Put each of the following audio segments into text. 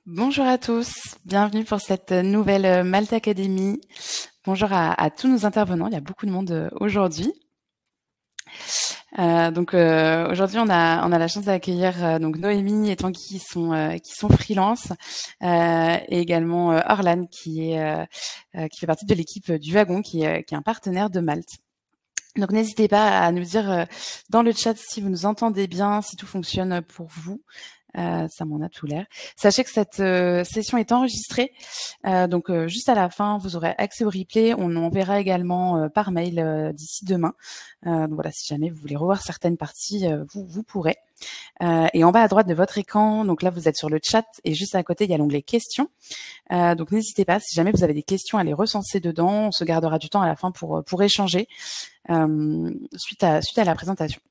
Bonjour à tous, bienvenue pour cette nouvelle Malte Academy. Bonjour à tous nos intervenants, il y a beaucoup de monde aujourd'hui. Aujourd'hui on a la chance d'accueillir donc Noémie et Tanguy qui sont freelance et également Orlan qui fait partie de l'équipe du Wagon qui est un partenaire de Malte. Donc n'hésitez pas à nous dire dans le chat si vous nous entendez bien, si tout fonctionne pour vous. Ça m'en a tout l'air. Sachez que cette session est enregistrée, donc juste à la fin, vous aurez accès au replay. On enverra également par mail d'ici demain. Donc voilà, si jamais vous voulez revoir certaines parties, vous pourrez. Et en bas à droite de votre écran, donc là vous êtes sur le chat et juste à côté il y a l'onglet questions. Donc n'hésitez pas, si jamais vous avez des questions, à les recenser dedans. On se gardera du temps à la fin pour échanger suite à la présentation.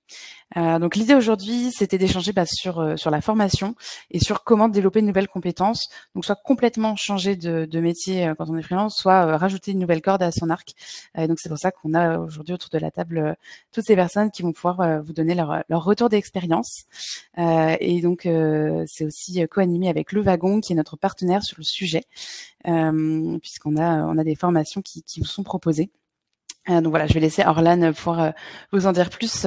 Donc l'idée aujourd'hui, c'était d'échanger sur la formation et sur comment développer de nouvelles compétences. Donc soit complètement changer de métier quand on est freelance, soit rajouter une nouvelle corde à son arc. Et donc c'est pour ça qu'on a aujourd'hui autour de la table toutes ces personnes qui vont pouvoir vous donner leur retour d'expérience. Et donc c'est aussi co-animé avec Le Wagon, qui est notre partenaire sur le sujet, puisqu'on a des formations qui vous sont proposées. Donc voilà, je vais laisser Orlan pouvoir vous en dire plus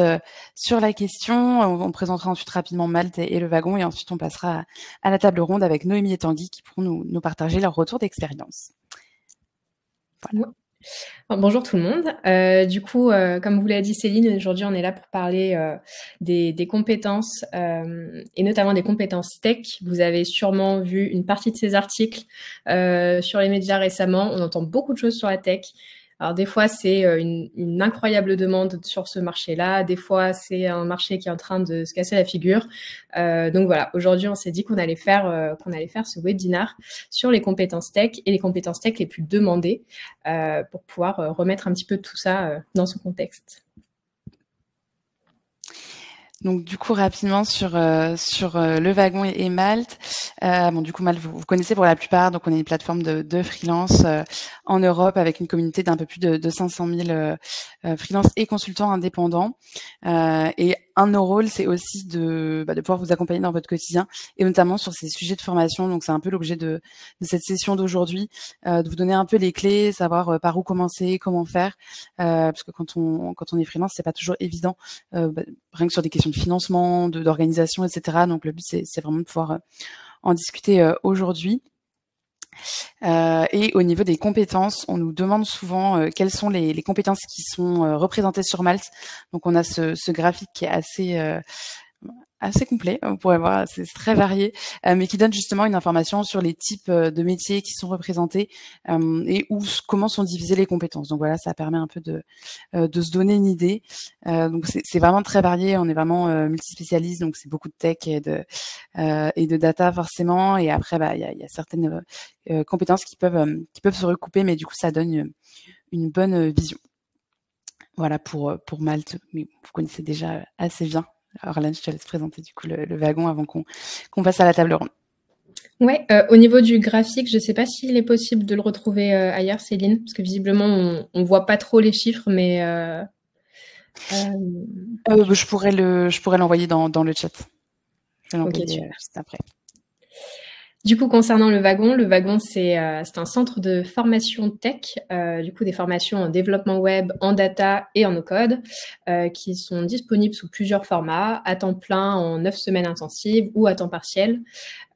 sur la question. On présentera ensuite rapidement Malte et Le Wagon, et ensuite on passera à la table ronde avec Noémie et Tanguy qui pourront nous partager leur retour d'expérience. Voilà. Bonjour tout le monde. Du coup, comme vous l'a dit Céline, aujourd'hui on est là pour parler des compétences et notamment des compétences tech. Vous avez sûrement vu une partie de ces articles sur les médias récemment. On entend beaucoup de choses sur la tech. Alors des fois, c'est une incroyable demande sur ce marché-là. Des fois, c'est un marché qui est en train de se casser la figure. Donc voilà, aujourd'hui, on s'est dit qu'on allait faire ce webinaire sur les compétences tech et les compétences tech les plus demandées pour pouvoir remettre un petit peu tout ça dans son contexte. Donc du coup rapidement sur Le Wagon et Malte. Du coup Malte vous connaissez pour la plupart. Donc on est une plateforme de freelance en Europe avec une communauté d'un peu plus de 500 000 freelance et consultants indépendants. Et un de nos rôles, c'est aussi de pouvoir vous accompagner dans votre quotidien et notamment sur ces sujets de formation. Donc c'est un peu l'objet de cette session d'aujourd'hui, de vous donner un peu les clés, savoir par où commencer, comment faire, parce que quand on est freelance, c'est pas toujours évident, rien que sur des questions de financement, d'organisation, etc. Donc le but c'est vraiment de pouvoir en discuter aujourd'hui. Et au niveau des compétences, on nous demande souvent quelles sont les compétences qui sont représentées sur Malte. Donc on a ce graphique qui est assez complet, vous pourrez voir, c'est très varié, mais qui donne justement une information sur les types de métiers qui sont représentés et comment sont divisées les compétences. Donc voilà, ça permet un peu de se donner une idée. Donc c'est vraiment très varié, on est vraiment multispécialiste, donc c'est beaucoup de tech et de data forcément. Et après, il y a certaines compétences qui peuvent se recouper, mais du coup, ça donne une bonne vision. Voilà pour Malte, mais vous connaissez déjà assez bien. Orlan, je te laisse présenter du coup le wagon avant qu'on passe à la table ronde. Ouais, au niveau du graphique, je ne sais pas s'il est possible de le retrouver ailleurs, Céline, parce que visiblement on voit pas trop les chiffres, mais je pourrais l'envoyer dans le chat. Je vais l'envoyer juste après. Du coup, concernant le wagon, c'est un centre de formation tech, du coup des formations en développement web, en data et en no-code, qui sont disponibles sous plusieurs formats, à temps plein en 9 semaines intensives ou à temps partiel.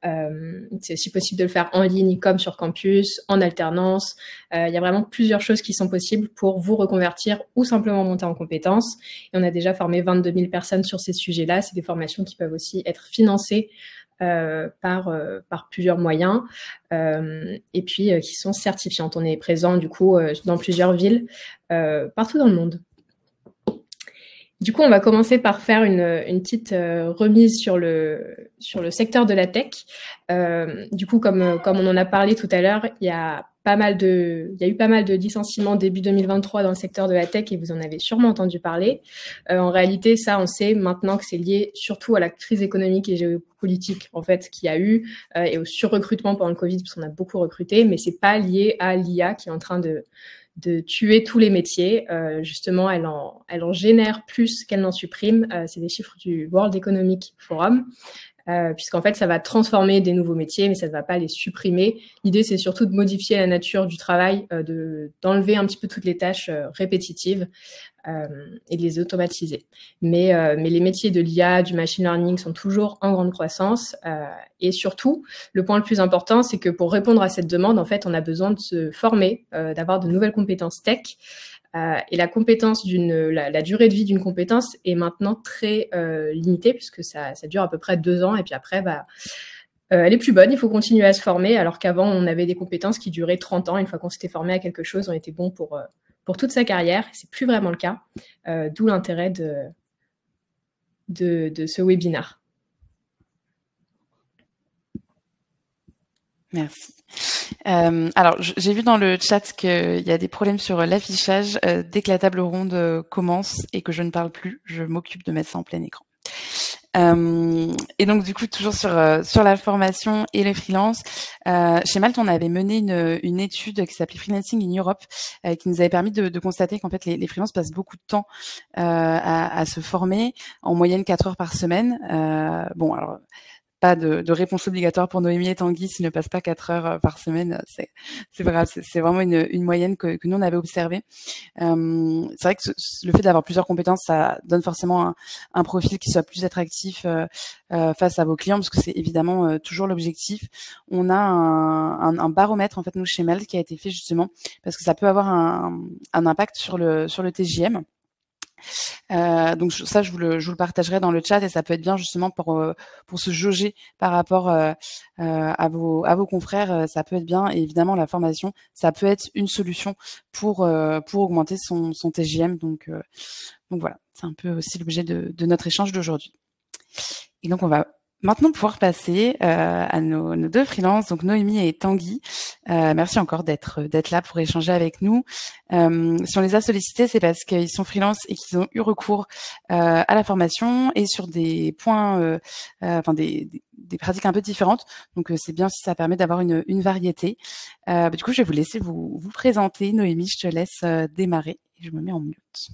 C'est aussi possible de le faire en ligne comme sur campus, en alternance. Il y a vraiment plusieurs choses qui sont possibles pour vous reconvertir ou simplement monter en compétences. Et on a déjà formé 22 000 personnes sur ces sujets-là. C'est des formations qui peuvent aussi être financées par plusieurs moyens et puis qui sont certifiantes. On est présent du coup dans plusieurs villes partout dans le monde. Du coup, on va commencer par faire une petite remise sur le secteur de la tech. Du coup, comme on en a parlé tout à l'heure, il y a eu pas mal de licenciements début 2023 dans le secteur de la tech et vous en avez sûrement entendu parler. En réalité, ça, on sait maintenant que c'est lié surtout à la crise économique et géopolitique en fait qu'il y a eu et au surrecrutement pendant le Covid parce qu'on a beaucoup recruté, mais c'est pas lié à l'IA qui est en train de tuer tous les métiers. Justement, elle en génère plus qu'elle n'en supprime. C'est des chiffres du World Economic Forum. puisqu'en fait, ça va transformer des nouveaux métiers, mais ça ne va pas les supprimer. L'idée, c'est surtout de modifier la nature du travail, d'enlever un petit peu toutes les tâches répétitives et de les automatiser. Mais les métiers de l'IA, du machine learning sont toujours en grande croissance. Et surtout, le point le plus important, c'est que pour répondre à cette demande, en fait, on a besoin de se former, d'avoir de nouvelles compétences tech. Et la durée de vie d'une compétence est maintenant très limitée, puisque ça dure à peu près 2 ans. Et puis après, elle est plus bonne, il faut continuer à se former, alors qu'avant, on avait des compétences qui duraient 30 ans. Une fois qu'on s'était formé à quelque chose, on était bon pour toute sa carrière. C'est plus vraiment le cas, d'où l'intérêt de ce webinaire. Merci. Alors, j'ai vu dans le chat qu'il y a des problèmes sur l'affichage dès que la table ronde commence et que je ne parle plus. Je m'occupe de mettre ça en plein écran. Et donc, du coup, toujours sur la formation et les freelances, chez Malte, on avait mené une étude qui s'appelait Freelancing in Europe, qui nous avait permis de constater qu'en fait, les freelances passent beaucoup de temps à se former, en moyenne 4 heures par semaine. Bon, alors pas de réponse obligatoire pour Noémie et Tanguy s'ils ne passent pas 4 heures par semaine. C'est pas grave, c'est vraiment une moyenne que nous on avait observée. C'est vrai que le fait d'avoir plusieurs compétences, ça donne forcément un profil qui soit plus attractif face à vos clients, parce que c'est évidemment toujours l'objectif. On a un baromètre en fait nous chez Malte qui a été fait justement parce que ça peut avoir un impact sur le TJM. Donc ça, je vous le partagerai dans le chat, et ça peut être bien justement pour se jauger par rapport à vos confrères. Ça peut être bien, et évidemment la formation, ça peut être une solution pour augmenter son TJM. Donc voilà, c'est un peu aussi l'objet de notre échange d'aujourd'hui. Et donc on va maintenant pouvoir passer à nos deux freelances, donc Noémie et Tanguy. Merci encore d'être là pour échanger avec nous. Si on les a sollicités, c'est parce qu'ils sont freelance et qu'ils ont eu recours à la formation et sur des points, des pratiques un peu différentes. Donc c'est bien si ça permet d'avoir une variété. Du coup, je vais vous laisser vous présenter. Noémie, je te laisse démarrer et je me mets en mute.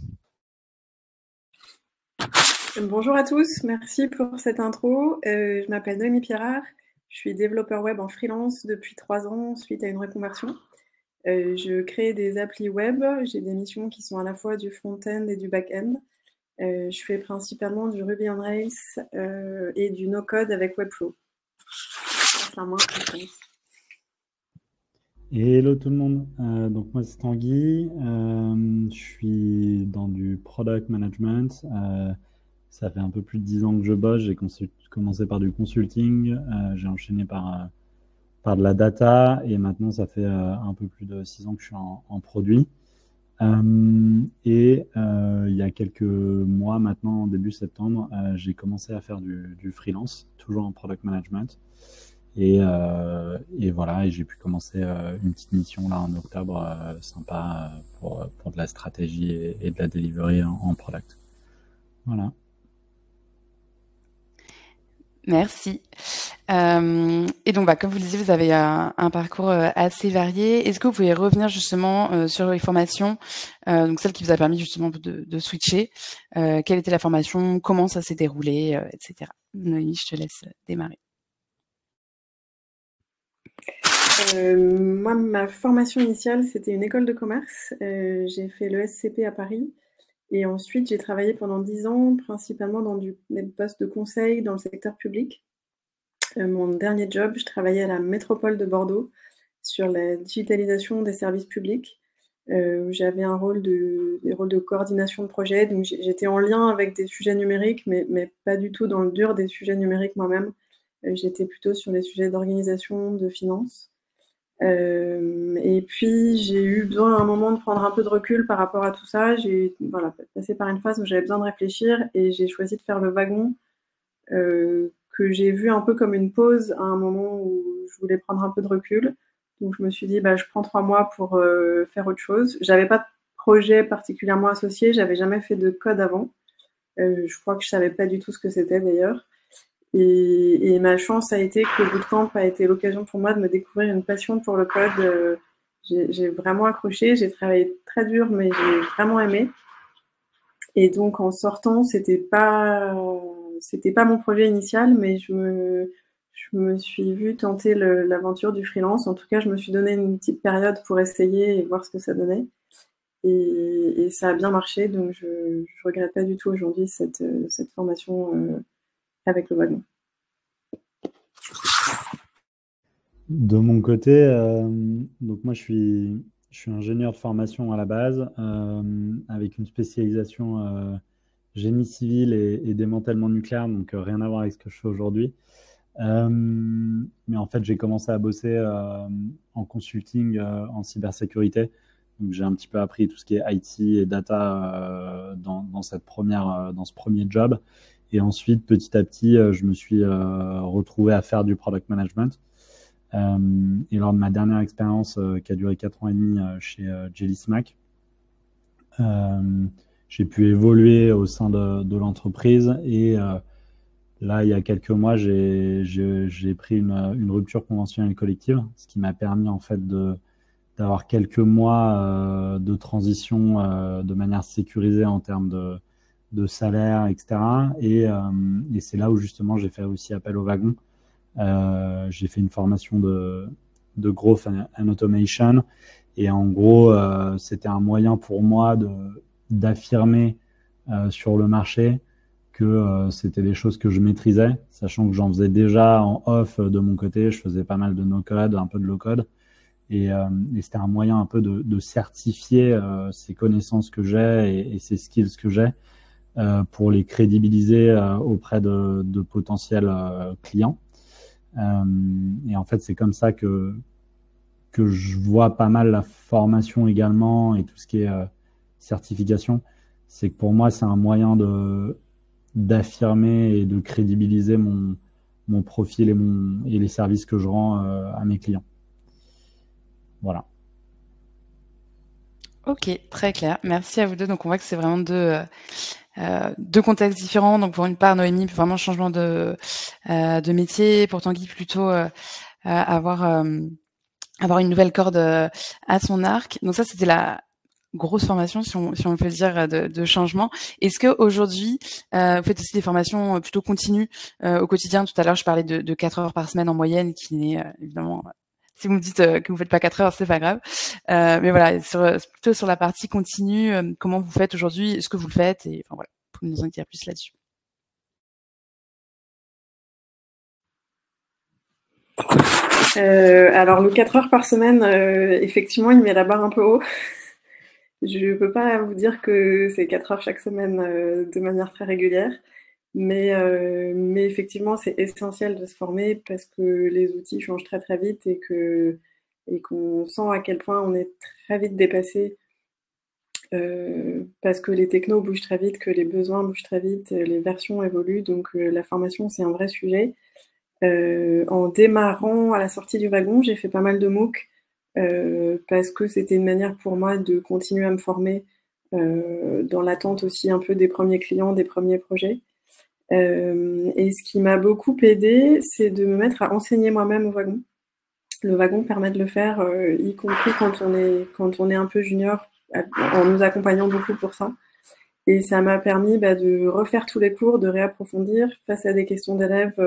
Bonjour à tous, merci pour cette intro. Je m'appelle Noémie Pierrard, je suis développeur web en freelance depuis 3 ans suite à une reconversion. Je crée des applis web, j'ai des missions qui sont à la fois du front-end et du back-end. Je fais principalement du Ruby on Rails et du no-code avec Webflow. C'est à moi. Hello tout le monde, donc moi c'est Tanguy, je suis dans du product management, ça fait un peu plus de 10 ans que je bosse, j'ai commencé par du consulting, j'ai enchaîné par de la data, et maintenant ça fait un peu plus de 6 ans que je suis en produit. Il y a quelques mois maintenant, début septembre, j'ai commencé à faire du freelance, toujours en product management. Et voilà, et j'ai pu commencer une petite mission là en octobre, sympa pour de la stratégie et de la delivery en product. Voilà. Merci. Et donc, comme vous le disiez, vous avez un parcours assez varié. Est-ce que vous pouvez revenir justement sur les formations, donc celle qui vous a permis justement de switcher, quelle était la formation, comment ça s'est déroulé, etc. Noémie, je te laisse démarrer. Moi, ma formation initiale, c'était une école de commerce. J'ai fait le SCP à Paris. Et ensuite, j'ai travaillé pendant 10 ans, principalement dans des postes de conseil dans le secteur public. Mon dernier job, je travaillais à la métropole de Bordeaux sur la digitalisation des services publics. J'avais des rôles de coordination de projet. Donc, j'étais en lien avec des sujets numériques, mais pas du tout dans le dur des sujets numériques moi-même. J'étais plutôt sur les sujets d'organisation, de finance. Et puis j'ai eu besoin à un moment de prendre un peu de recul par rapport à tout ça. J'ai passé par une phase où j'avais besoin de réfléchir, et j'ai choisi de faire le wagon, que j'ai vu un peu comme une pause à un moment où je voulais prendre un peu de recul. Donc je me suis dit, je prends 3 mois pour faire autre chose. J'avais pas de projet particulièrement associé, j'avais jamais fait de code avant. Je crois que je savais pas du tout ce que c'était d'ailleurs. Et ma chance a été que le bootcamp a été l'occasion pour moi de me découvrir une passion pour le code. J'ai vraiment accroché, j'ai travaillé très dur, mais j'ai vraiment aimé. Et donc en sortant, c'était pas c'était pas mon projet initial, mais je me suis vue tenter l'aventure du freelance. En tout cas, je me suis donné une petite période pour essayer et voir ce que ça donnait. Et ça a bien marché, donc je regrette pas du tout aujourd'hui cette formation avec le wagon. De mon côté, donc moi je suis ingénieur de formation à la base, avec une spécialisation génie civil et démantèlement nucléaire, donc rien à voir avec ce que je fais aujourd'hui. Mais en fait, j'ai commencé à bosser en consulting en cybersécurité. Donc j'ai un petit peu appris tout ce qui est IT et data dans ce premier job. Et ensuite, petit à petit, je me suis retrouvé à faire du product management. Et lors de ma dernière expérience qui a duré 4 ans et demi chez Jelly Smack, j'ai pu évoluer au sein de l'entreprise et là, il y a quelques mois, j'ai pris une rupture conventionnelle collective, ce qui m'a permis en fait d'avoir quelques mois de transition de manière sécurisée en termes de salaire, etc. Et c'est là où justement j'ai fait aussi appel au wagon. J'ai fait une formation de Growth and Automation et en gros, c'était un moyen pour moi d'affirmer sur le marché que c'était des choses que je maîtrisais, sachant que j'en faisais déjà en off de mon côté. Je faisais pas mal de no-code, un peu de low-code. Et c'était un moyen un peu de certifier ces connaissances que j'ai et ces skills que j'ai pour les crédibiliser auprès de potentiels clients. Et en fait, c'est comme ça que je vois pas mal la formation également et tout ce qui est certification. C'est que pour moi, c'est un moyen d'affirmer et de crédibiliser mon profil et les services que je rends à mes clients. Voilà. Ok, très clair. Merci à vous deux. Donc, on voit que c'est vraiment deux contextes différents. Donc, pour une part, Noémie, vraiment changement de métier. Pour Tanguy, plutôt avoir une nouvelle corde à son arc. Donc, ça, c'était la grosse formation, si on peut dire, de changement. Est-ce que aujourd'hui, vous faites aussi des formations plutôt continues au quotidien? Tout à l'heure, je parlais de 4 heures par semaine en moyenne, qui n'est évidemment, si vous me dites que vous faites pas 4 heures, c'est pas grave. Mais voilà, plutôt sur la partie continue, comment vous faites aujourd'hui? Est-ce que vous le faites? Et enfin voilà, vous pouvez nous en dire plus là-dessus. Alors le 4 heures par semaine, effectivement, il met la barre un peu haut. Je peux pas vous dire que c'est 4 heures chaque semaine de manière très régulière, mais effectivement, c'est essentiel de se former parce que les outils changent très très vite et qu'on sent à quel point on est très vite dépassé parce que les technos bougent très vite, que les besoins bougent très vite, les versions évoluent, donc la formation, c'est un vrai sujet. En démarrant à la sortie du wagon, j'ai fait pas mal de MOOC parce que c'était une manière pour moi de continuer à me former dans l'attente aussi un peu des premiers clients, des premiers projets. Et ce qui m'a beaucoup aidé, c'est de me mettre à enseigner moi-même au wagon. Le wagon permet de le faire, y compris quand on est un peu junior, en nous accompagnant beaucoup pour ça. Et ça m'a permis de refaire tous les cours, de réapprofondir face à des questions d'élèves,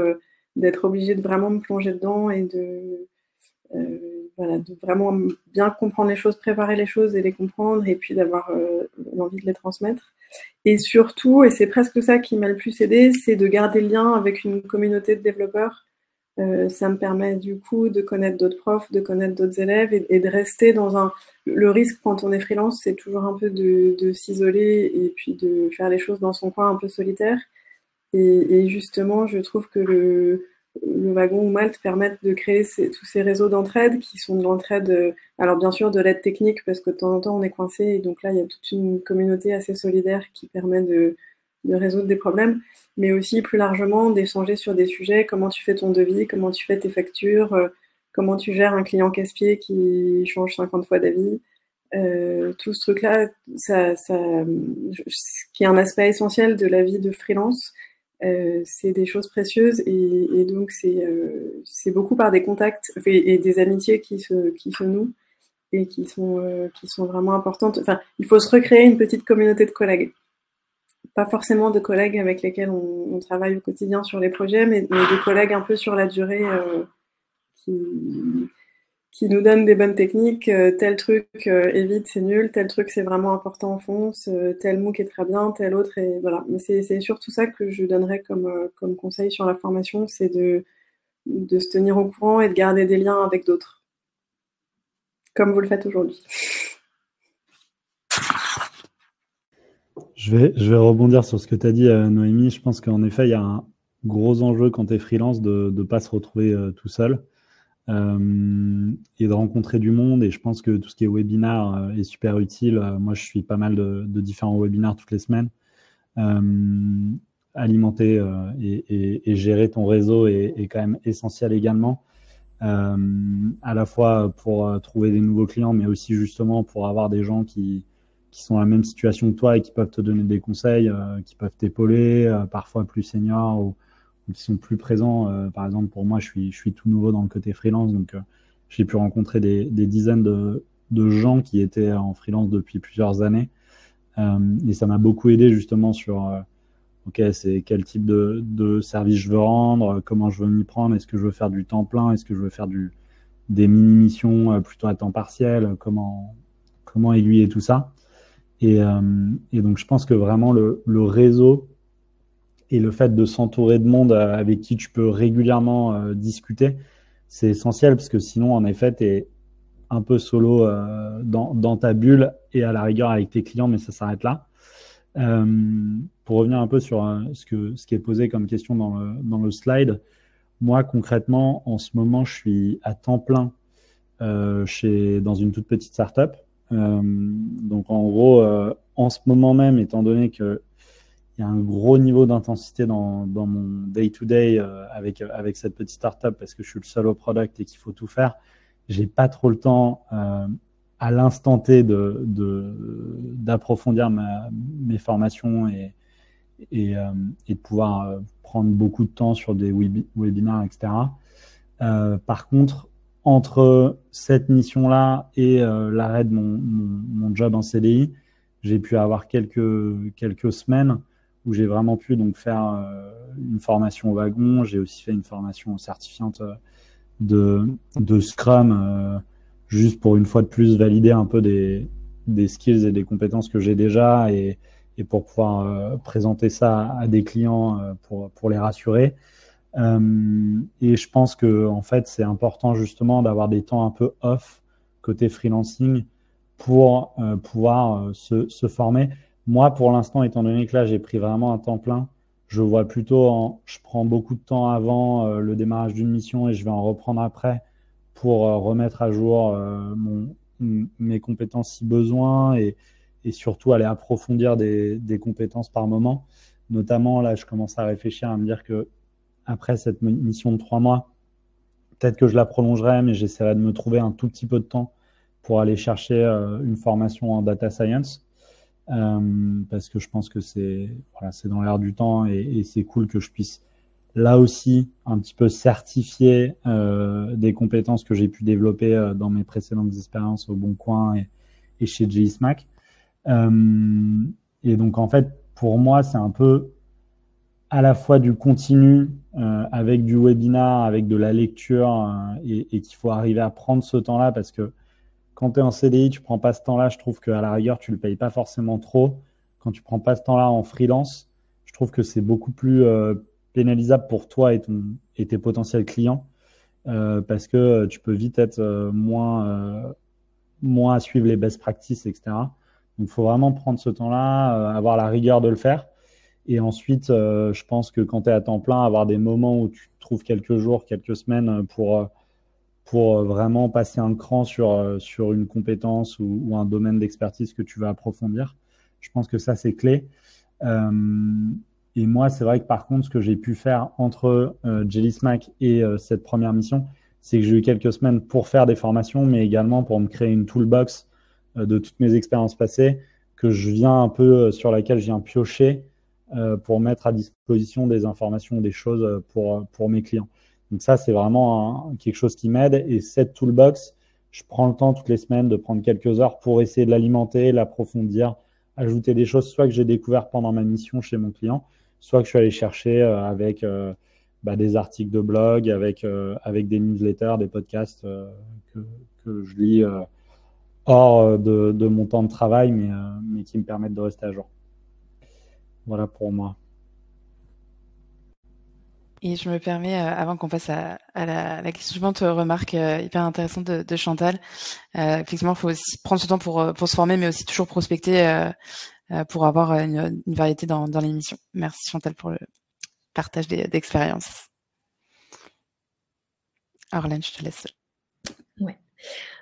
d'être obligée de vraiment me plonger dedans et de vraiment bien comprendre les choses, préparer les choses et les comprendre, et puis d'avoir l'envie de les transmettre. Et surtout, et c'est presque ça qui m'a le plus aidé, c'est de garder le lien avec une communauté de développeurs. Ça me permet du coup de connaître d'autres profs, de connaître d'autres élèves et de rester dans le risque quand on est freelance, c'est toujours un peu de s'isoler et puis de faire les choses dans son coin un peu solitaire. Et justement, je trouve que le wagon ou Malte permettent de créer tous ces réseaux d'entraide qui sont de l'entraide, alors bien sûr de l'aide technique parce que de temps en temps on est coincé et donc là il y a toute une communauté assez solidaire qui permet de résoudre des problèmes, mais aussi plus largement d'échanger sur des sujets, comment tu fais ton devis, comment tu fais tes factures, comment tu gères un client casse-pied qui change 50 fois d'avis. Tout ce truc-là, qui est un aspect essentiel de la vie de freelance, c'est des choses précieuses et donc c'est beaucoup par des contacts et des amitiés qui se nouent et qui sont vraiment importantes. Enfin, il faut se recréer une petite communauté de collègues. pas forcément de collègues avec lesquels on travaille au quotidien sur les projets, mais de collègues un peu sur la durée qui nous donnent des bonnes techniques. Tel truc évite, c'est nul. Tel truc, c'est vraiment important, fonce. Tel MOOC est très bien, tel autre. Et voilà. Mais c'est surtout ça que je donnerais comme conseil sur la formation, c'est de se tenir au courant et de garder des liens avec d'autres, comme vous le faites aujourd'hui. Je vais rebondir sur ce que tu as dit, Noémie. Je pense qu'en effet, il y a un gros enjeu quand tu es freelance de ne pas se retrouver tout seul et de rencontrer du monde. Et je pense que tout ce qui est webinaire est super utile. Moi, je suis pas mal de différents webinaires toutes les semaines. Alimenter et gérer ton réseau est quand même essentiel également. À la fois pour trouver des nouveaux clients, mais aussi justement pour avoir des gens qui sont dans la même situation que toi et qui peuvent te donner des conseils, qui peuvent t'épauler, parfois plus seniors ou qui sont plus présents. Par exemple, pour moi, je suis tout nouveau dans le côté freelance, donc j'ai pu rencontrer des dizaines de gens qui étaient en freelance depuis plusieurs années. Et ça m'a beaucoup aidé justement sur ok, c'est quel type de service je veux rendre, comment je veux m'y prendre, est-ce que je veux faire du temps plein, est-ce que je veux faire des mini-missions plutôt à temps partiel, comment aiguiller tout ça. Et donc, je pense que vraiment le réseau et le fait de s'entourer de monde avec qui tu peux régulièrement discuter, c'est essentiel parce que sinon, en effet, tu es un peu solo dans ta bulle et à la rigueur avec tes clients, mais ça s'arrête là. Pour revenir un peu sur ce qui est posé comme question dans le slide, moi, concrètement, en ce moment, je suis à temps plein dans une toute petite startup. Donc en gros, en ce moment même, étant donné qu'il y a un gros niveau d'intensité dans mon day-to-day avec cette petite startup parce que je suis le seul au product et qu'il faut tout faire, j'ai pas trop le temps à l'instant T d'approfondir mes formations et de pouvoir prendre beaucoup de temps sur des webinaires, etc. Par contre, entre cette mission-là et l'arrêt de mon job en CDI, j'ai pu avoir quelques semaines où j'ai vraiment pu donc faire une formation au wagon. J'ai aussi fait une formation certifiante de Scrum, juste pour une fois de plus valider un peu des skills et des compétences que j'ai déjà et pour pouvoir présenter ça à des clients pour les rassurer. Et je pense que en fait, c'est important justement d'avoir des temps un peu off côté freelancing pour pouvoir se former. Moi, pour l'instant, étant donné que là, j'ai pris vraiment un temps plein, je vois plutôt je prends beaucoup de temps avant le démarrage d'une mission et je vais en reprendre après pour remettre à jour mes compétences si besoin et surtout aller approfondir des compétences par moment. Notamment, là, je commence à réfléchir à me dire que après cette mission de 3 mois, peut-être que je la prolongerai, mais j'essaierai de me trouver un tout petit peu de temps pour aller chercher une formation en data science parce que je pense que c'est dans l'air du temps et c'est cool que je puisse là aussi un petit peu certifier des compétences que j'ai pu développer dans mes précédentes expériences au Bon Coin et chez JSmack. Et donc en fait, pour moi, c'est un peu à la fois du continu avec du webinar, avec de la lecture et qu'il faut arriver à prendre ce temps-là parce que quand tu es en CDI, tu prends pas ce temps-là. Je trouve qu'à la rigueur, tu le payes pas forcément trop. Quand tu prends pas ce temps-là en freelance, je trouve que c'est beaucoup plus pénalisable pour toi et tes potentiels clients parce que tu peux vite être moins à suivre les best practices, etc. Donc, il faut vraiment prendre ce temps-là, avoir la rigueur de le faire. Et ensuite, je pense que quand tu es à temps plein, avoir des moments où tu trouves quelques jours, quelques semaines pour vraiment passer un cran sur une compétence ou un domaine d'expertise que tu vas approfondir. Je pense que ça, c'est clé. Et moi, c'est vrai que par contre, ce que j'ai pu faire entre JSmack et cette première mission, c'est que j'ai eu quelques semaines pour faire des formations, mais également pour me créer une toolbox de toutes mes expériences passées que je viens un peu sur laquelle je viens piocher pour mettre à disposition des informations, des choses pour mes clients. Donc ça, c'est vraiment quelque chose qui m'aide. Et cette toolbox, je prends le temps toutes les semaines de prendre quelques heures pour essayer de l'alimenter, l'approfondir, ajouter des choses, soit que j'ai découvert pendant ma mission chez mon client, soit que je suis allé chercher avec des articles de blog, avec des newsletters, des podcasts que je lis hors de mon temps de travail, mais qui me permettent de rester à jour. Voilà pour moi. Et je me permets, avant qu'on passe à la question suivante, remarque hyper intéressante de Chantal. Effectivement, il faut aussi prendre ce temps pour se former, mais aussi toujours prospecter pour avoir une variété dans l'émission. Merci Chantal pour le partage d'expériences. Orlane, je te laisse. Ouais.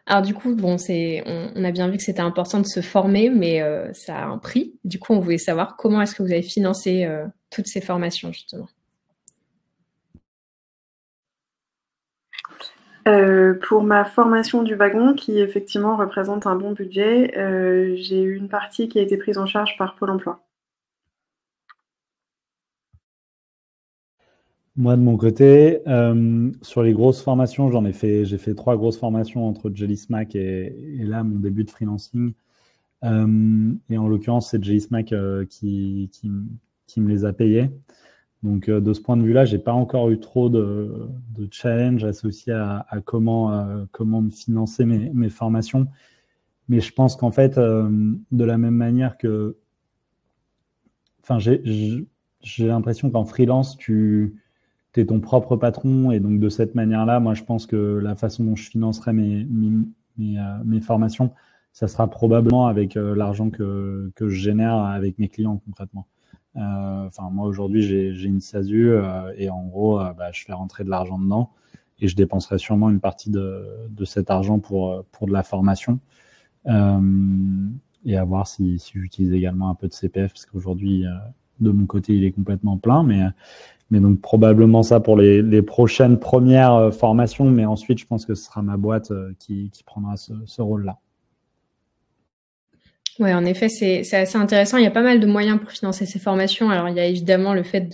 Alors du coup, bon, on a bien vu que c'était important de se former, mais ça a un prix. Du coup, on voulait savoir comment est-ce que vous avez financé toutes ces formations, justement. Pour ma formation du wagon, qui effectivement représente un bon budget, j'ai eu une partie qui a été prise en charge par Pôle emploi. Moi, de mon côté, sur les grosses formations, j'ai fait 3 grosses formations entre Jelly Smack et là, mon début de freelancing. Et en l'occurrence, c'est Jelly Smack qui me les a payés. Donc, de ce point de vue-là, j'ai pas encore eu trop de challenge associés à comment me financer mes formations. Mais je pense qu'en fait, de la même manière que, enfin, j'ai l'impression qu'en freelance, tu es ton propre patron, et donc de cette manière-là, moi, je pense que la façon dont je financerai mes formations, ça sera probablement avec l'argent que je génère avec mes clients concrètement. Moi aujourd'hui j'ai une SASU et en gros je fais rentrer de l'argent dedans et je dépenserai sûrement une partie de cet argent pour de la formation et à voir si j'utilise également un peu de CPF, parce qu'aujourd'hui de mon côté il est complètement plein, mais donc probablement ça pour les prochaines premières formations, mais ensuite je pense que ce sera ma boîte qui prendra ce rôle-là. Oui, en effet, c'est assez intéressant. Il y a pas mal de moyens pour financer ces formations. Alors, il y a évidemment le fait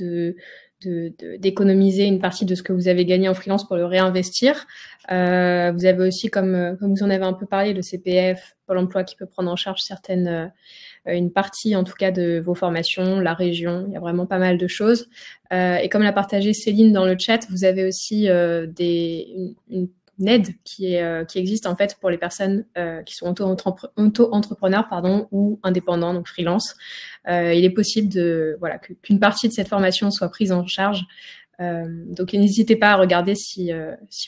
d'économiser une partie de ce que vous avez gagné en freelance pour le réinvestir. Vous avez aussi, comme vous en avez un peu parlé, le CPF, Pôle emploi qui peut prendre en charge une partie en tout cas de vos formations, la région. Il y a vraiment pas mal de choses. Et comme l'a partagé Céline dans le chat, vous avez aussi une aide qui existe en fait pour les personnes qui sont auto-entrepreneurs ou indépendants, donc freelance. Il est possible qu'une partie de cette formation soit prise en charge. Donc n'hésitez pas à regarder si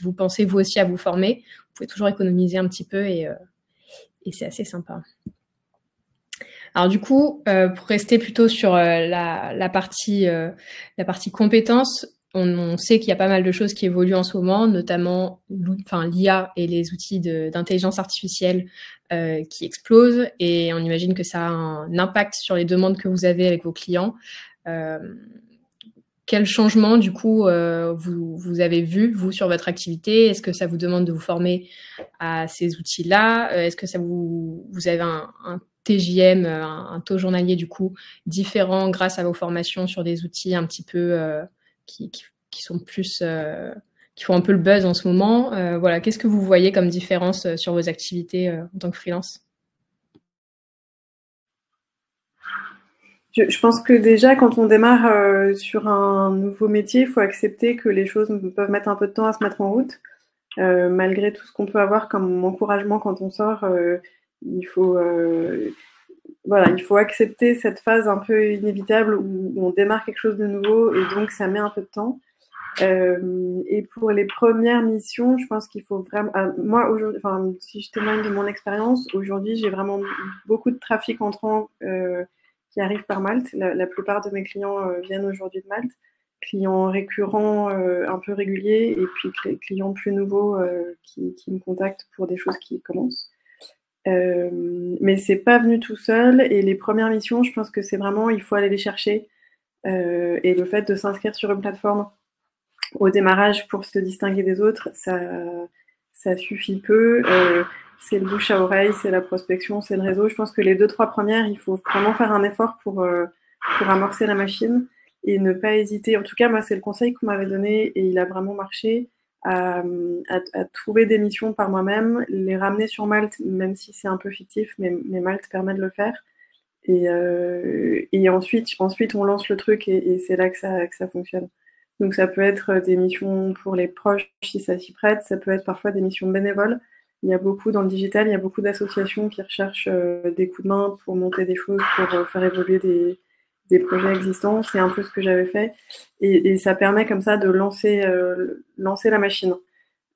vous pensez vous aussi à vous former. Vous pouvez toujours économiser un petit peu et c'est assez sympa. Alors du coup, pour rester plutôt sur la partie compétences, on sait qu'il y a pas mal de choses qui évoluent en ce moment, notamment l'IA et les outils d'intelligence artificielle qui explosent, et on imagine que ça a un impact sur les demandes que vous avez avec vos clients. Quel changement, du coup, vous avez vu, vous, sur votre activité? Est-ce que ça vous demande de vous former à ces outils-là? Est-ce que vous avez un TJM, un taux journalier, du coup, différent grâce à vos formations sur des outils un petit peu qui sont plus... qui font un peu le buzz en ce moment? Qu'est-ce que vous voyez comme différence sur vos activités en tant que freelance? Je pense que déjà, quand on démarre sur un nouveau métier, il faut accepter que les choses peuvent mettre un peu de temps à se mettre en route. Malgré tout ce qu'on peut avoir comme encouragement quand on sort, il faut accepter cette phase un peu inévitable où on démarre quelque chose de nouveau et donc ça met un peu de temps. Et pour les premières missions, je pense qu'il faut vraiment... moi, aujourd'hui, si je témoigne de mon expérience, aujourd'hui, j'ai vraiment beaucoup de trafic entrant qui arrive par Malte. La plupart de mes clients viennent aujourd'hui de Malte. Clients récurrents un peu réguliers et puis clients plus nouveaux qui me contactent pour des choses qui commencent. Mais c'est pas venu tout seul, et les premières missions, je pense que c'est vraiment, il faut aller les chercher, et le fait de s'inscrire sur une plateforme au démarrage pour se distinguer des autres, ça suffit peu. C'est le bouche à oreille, c'est la prospection, c'est le réseau. Je pense que les 2-3 premières, il faut vraiment faire un effort pour amorcer la machine et ne pas hésiter. En tout cas, moi, c'est le conseil qu'on m'avait donné et il a vraiment marché, à trouver des missions par moi-même, les ramener sur Malte, même si c'est un peu fictif, mais Malte permet de le faire. Et ensuite, on lance le truc et c'est là que ça fonctionne. Donc ça peut être des missions pour les proches si ça s'y prête, ça peut être parfois des missions bénévoles. Il y a beaucoup dans le digital, il y a beaucoup d'associations qui recherchent des coups de main pour monter des choses, pour faire évoluer des projets existants. C'est un peu ce que j'avais fait. Et ça permet comme ça de lancer la machine.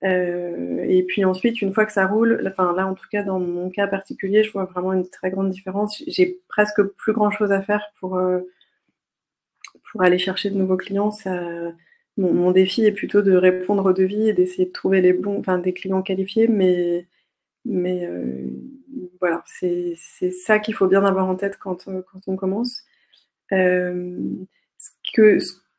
Et puis ensuite, une fois que ça roule, enfin là en tout cas dans mon cas particulier, je vois vraiment une très grande différence. J'ai presque plus grand chose à faire pour aller chercher de nouveaux clients. Mon défi est plutôt de répondre aux devis et d'essayer de trouver des clients qualifiés, mais voilà, c'est ça qu'il faut bien avoir en tête quand on commence.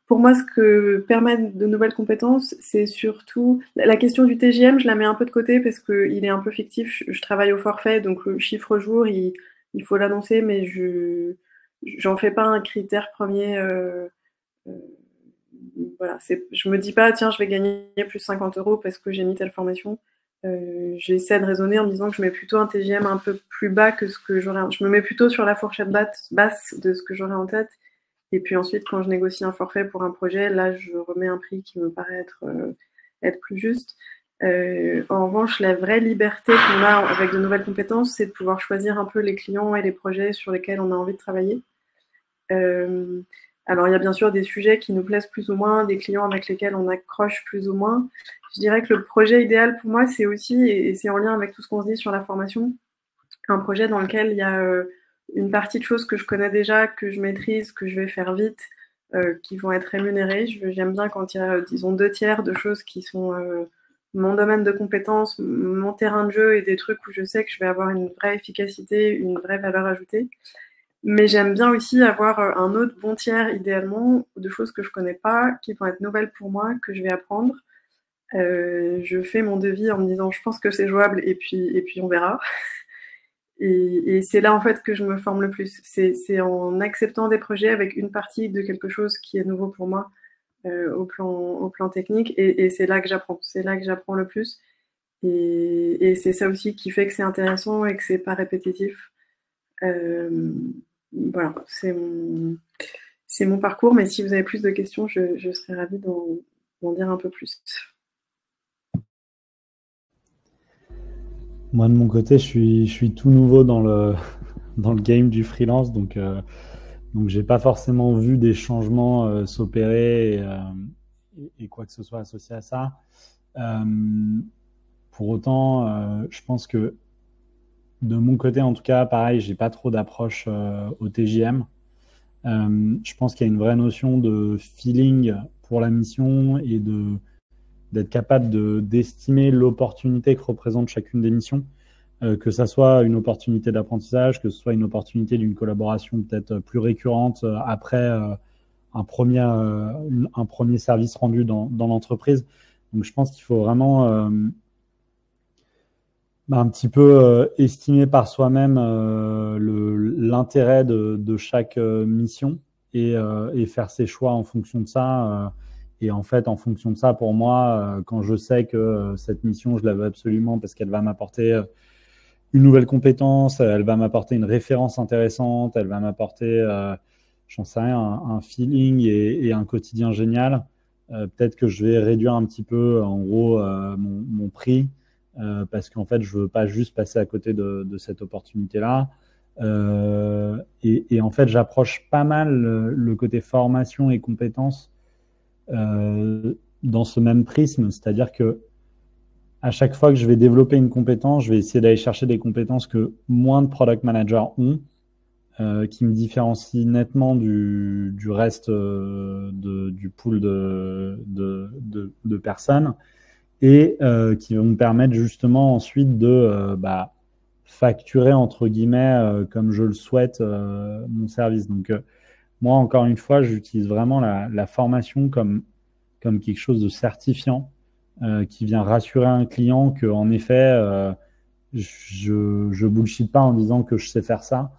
Pour moi, ce que permettent de nouvelles compétences, c'est surtout la question du TJM. Je la mets un peu de côté parce qu'il est un peu fictif. Je travaille au forfait, donc le chiffre jour, il faut l'annoncer, mais j'en fais pas un critère premier. Voilà, je me dis pas, tiens, je vais gagner plus 50 € parce que j'ai mis telle formation. J'essaie de raisonner en me disant que je mets plutôt un TJM un peu plus bas que ce que j'aurais. Je me mets plutôt sur la fourchette basse de ce que j'aurais en tête. Et puis ensuite, quand je négocie un forfait pour un projet, là, je remets un prix qui me paraît être plus juste. En revanche, la vraie liberté qu'on a avec de nouvelles compétences, c'est de pouvoir choisir un peu les clients et les projets sur lesquels on a envie de travailler. Alors, il y a bien sûr des sujets qui nous plaisent plus ou moins, des clients avec lesquels on accroche plus ou moins. Je dirais que le projet idéal pour moi, c'est aussi, et c'est en lien avec tout ce qu'on se dit sur la formation, un projet dans lequel il y a une partie de choses que je connais déjà, que je maîtrise, que je vais faire vite, qui vont être rémunérées. J'aime bien quand il y a, disons, 2/3 de choses qui sont mon domaine de compétences, mon terrain de jeu et des trucs où je sais que je vais avoir une vraie efficacité, une vraie valeur ajoutée. Mais j'aime bien aussi avoir un autre bon tiers, idéalement, de choses que je connais pas, qui vont être nouvelles pour moi, que je vais apprendre. Je fais mon devis en me disant, je pense que c'est jouable, et puis on verra. Et c'est là, en fait, que je me forme le plus. C'est en acceptant des projets avec une partie de quelque chose qui est nouveau pour moi au plan technique. Et c'est là que j'apprends. C'est là que j'apprends le plus. Et c'est ça aussi qui fait que c'est intéressant et que c'est pas répétitif. Voilà, c'est mon parcours. Mais si vous avez plus de questions, je serais ravie d'en dire un peu plus. Moi, de mon côté, je suis tout nouveau dans le game du freelance, donc j'ai pas forcément vu des changements s'opérer et quoi que ce soit associé à ça. Pour autant, je pense que de mon côté, en tout cas, pareil, j'ai pas trop d'approche au TJM. Je pense qu'il y a une vraie notion de feeling pour la mission et d'être capable d'estimer l'opportunité que représente chacune des missions, que ça soit une opportunité d'apprentissage, que ce soit une opportunité d'une collaboration peut-être plus récurrente après un premier service rendu dans l'entreprise. Donc je pense qu'il faut vraiment un petit peu estimer par soi-même l'intérêt de chaque mission et faire ses choix en fonction de ça. Et en fait, en fonction de ça, pour moi, quand je sais que cette mission, je la veux absolument parce qu'elle va m'apporter une nouvelle compétence, elle va m'apporter une référence intéressante, elle va m'apporter, j'en sais rien, un feeling et un quotidien génial, peut-être que je vais réduire un petit peu, en gros, mon prix parce qu'en fait, je veux pas juste passer à côté de cette opportunité-là. Et en fait, j'approche pas mal le côté formation et compétences dans ce même prisme, c'est-à-dire que à chaque fois que je vais développer une compétence, je vais essayer d'aller chercher des compétences que moins de product managers ont, qui me différencient nettement du reste du pool de personnes et qui vont me permettre justement ensuite de facturer entre guillemets comme je le souhaite mon service. Donc moi, encore une fois, j'utilise vraiment la formation comme quelque chose de certifiant qui vient rassurer un client que, en effet, je bullshit pas en disant que je sais faire ça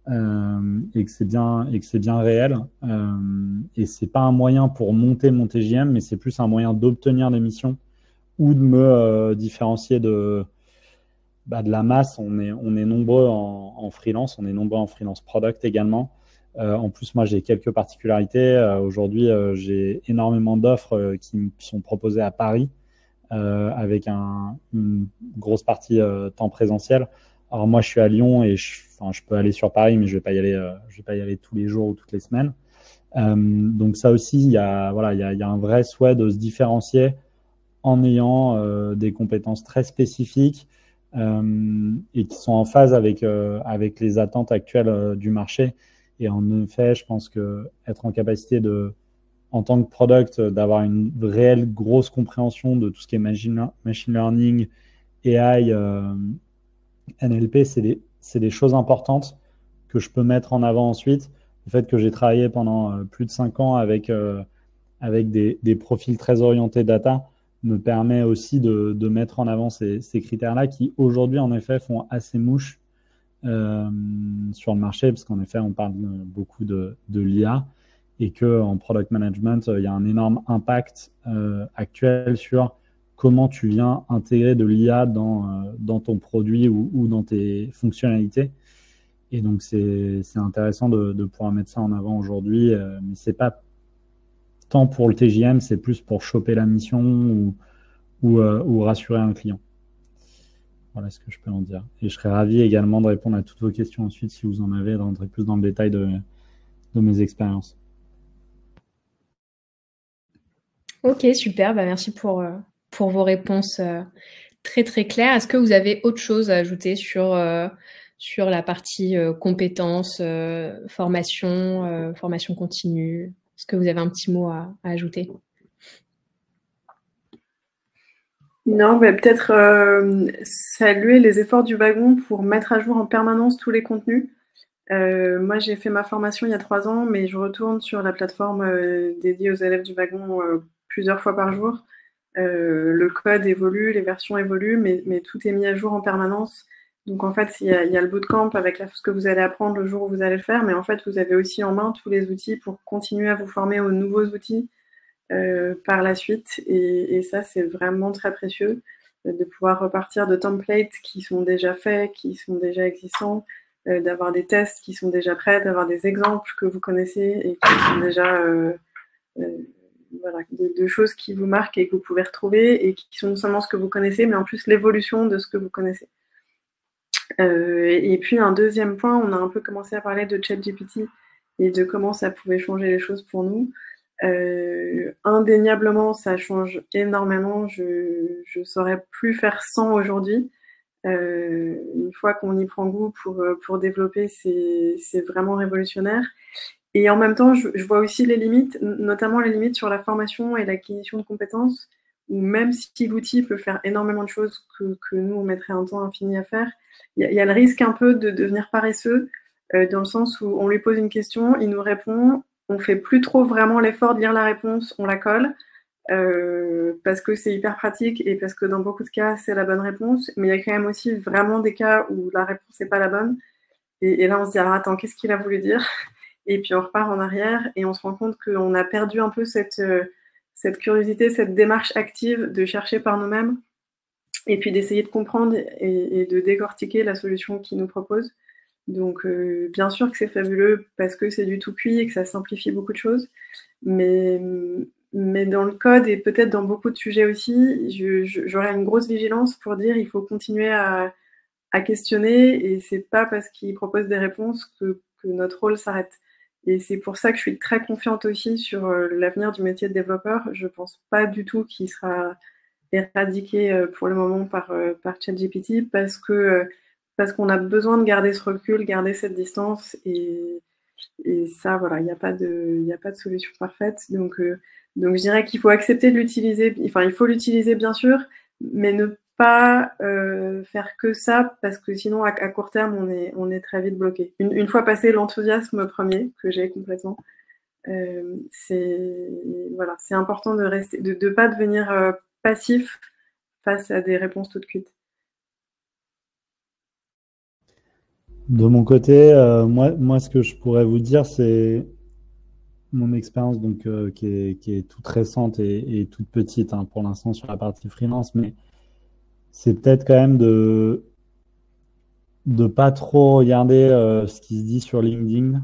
et que c'est bien réel. Et c'est pas un moyen pour monter mon TJM, mais c'est plus un moyen d'obtenir des missions ou de me différencier de la masse. On est nombreux en freelance, on est nombreux en freelance product également. En plus, moi, j'ai quelques particularités. Aujourd'hui, j'ai énormément d'offres qui me sont proposées à Paris avec une grosse partie temps présentiel. Alors moi, je suis à Lyon et je peux aller sur Paris, mais je vais pas y aller tous les jours ou toutes les semaines. Donc ça aussi, il y a un vrai souhait de se différencier en ayant des compétences très spécifiques et qui sont en phase avec les attentes actuelles du marché. Et en effet, je pense que être en capacité en tant que product, d'avoir une réelle grosse compréhension de tout ce qui est machine learning, AI, NLP, c'est des choses importantes que je peux mettre en avant ensuite. Le fait que j'ai travaillé pendant plus de 5 ans avec des profils très orientés data me permet aussi de mettre en avant ces critères-là qui aujourd'hui en effet font assez mouche sur le marché, parce qu'en effet on parle beaucoup de l'IA et qu'en product management il y a un énorme impact actuel sur comment tu viens intégrer de l'IA dans ton produit ou dans tes fonctionnalités. Et donc c'est intéressant de pouvoir mettre ça en avant aujourd'hui, mais c'est pas tant pour le TJM, c'est plus pour choper la mission ou rassurer un client. Voilà ce que je peux en dire. Et je serais ravi également de répondre à toutes vos questions ensuite, si vous en avez, de rentrer plus dans le détail de mes expériences. Ok, super. Merci pour vos réponses très très claires. Est-ce que vous avez autre chose à ajouter sur la partie compétences, formation continue? Est-ce que vous avez un petit mot à ajouter? Non, peut-être saluer les efforts du wagon pour mettre à jour en permanence tous les contenus. Moi, j'ai fait ma formation il y a 3 ans, mais je retourne sur la plateforme dédiée aux élèves du wagon plusieurs fois par jour. Le code évolue, les versions évoluent, mais tout est mis à jour en permanence. Donc en fait, il y a le bootcamp avec ce que vous allez apprendre le jour où vous allez le faire, mais en fait, vous avez aussi en main tous les outils pour continuer à vous former aux nouveaux outils par la suite. Et ça, c'est vraiment très précieux de pouvoir repartir de templates qui sont déjà faits, qui sont déjà existants, d'avoir des tests qui sont déjà prêts, d'avoir des exemples que vous connaissez et qui sont déjà de choses qui vous marquent et que vous pouvez retrouver et qui sont non seulement ce que vous connaissez, mais en plus l'évolution de ce que vous connaissez. Et puis un deuxième point, on a un peu commencé à parler de ChatGPT et de comment ça pouvait changer les choses pour nous. Indéniablement, ça change énormément. Je saurais plus faire sans aujourd'hui. Une fois qu'on y prend goût pour développer, c'est vraiment révolutionnaire. Et en même temps, je vois aussi les limites, notamment les limites sur la formation et l'acquisition de compétences, où même si l'outil peut faire énormément de choses que nous, on mettrait un temps infini à faire, il y a le risque un peu de devenir paresseux, dans le sens où on lui pose une question, il nous répond, on fait plus trop vraiment l'effort de lire la réponse, on la colle, parce que c'est hyper pratique et parce que dans beaucoup de cas, c'est la bonne réponse. Mais il y a quand même aussi vraiment des cas où la réponse n'est pas la bonne. Et là, on se dit, alors attends, qu'est-ce qu'il a voulu dire? Et puis on repart en arrière et on se rend compte qu'on a perdu un peu cette curiosité, cette démarche active de chercher par nous-mêmes et puis d'essayer de comprendre et de décortiquer la solution qu'il nous propose. Donc bien sûr que c'est fabuleux parce que c'est du tout cuit et que ça simplifie beaucoup de choses, mais dans le code et peut-être dans beaucoup de sujets aussi, j'aurais une grosse vigilance pour dire il faut continuer à questionner et c'est pas parce qu'il propose des réponses que notre rôle s'arrête. Et c'est pour ça que je suis très confiante aussi sur l'avenir du métier de développeur. Je pense pas du tout qu'il sera éradiqué pour le moment par ChatGPT parce qu'on a besoin de garder ce recul, garder cette distance et ça, voilà, il n'y a pas de solution parfaite. Donc je dirais qu'il faut accepter de l'utiliser. Enfin, il faut l'utiliser bien sûr, mais ne pas faire que ça parce que sinon à court terme on est très vite bloqué. Une fois passé l'enthousiasme premier que j'ai complètement, c'est important de rester, de pas devenir passif face à des réponses toutes cuites. De mon côté, moi, ce que je pourrais vous dire, c'est mon expérience donc qui est toute récente et toute petite pour l'instant sur la partie freelance, mais c'est peut-être quand même de pas trop regarder ce qui se dit sur LinkedIn,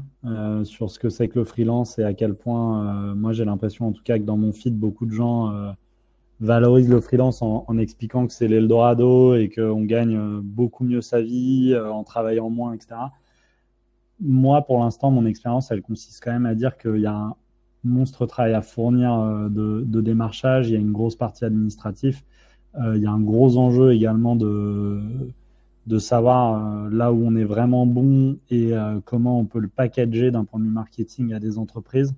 sur ce que c'est que le freelance et à quel point, moi j'ai l'impression en tout cas que dans mon feed, beaucoup de gens valorisent le freelance en expliquant que c'est l'Eldorado et qu'on gagne beaucoup mieux sa vie en travaillant moins, etc. Moi, pour l'instant, mon expérience, elle consiste quand même à dire qu'il y a un monstre travail à fournir de démarchage, il y a une grosse partie administrative, il y a un gros enjeu également de savoir là où on est vraiment bon et comment on peut le packager d'un point de vue marketing à des entreprises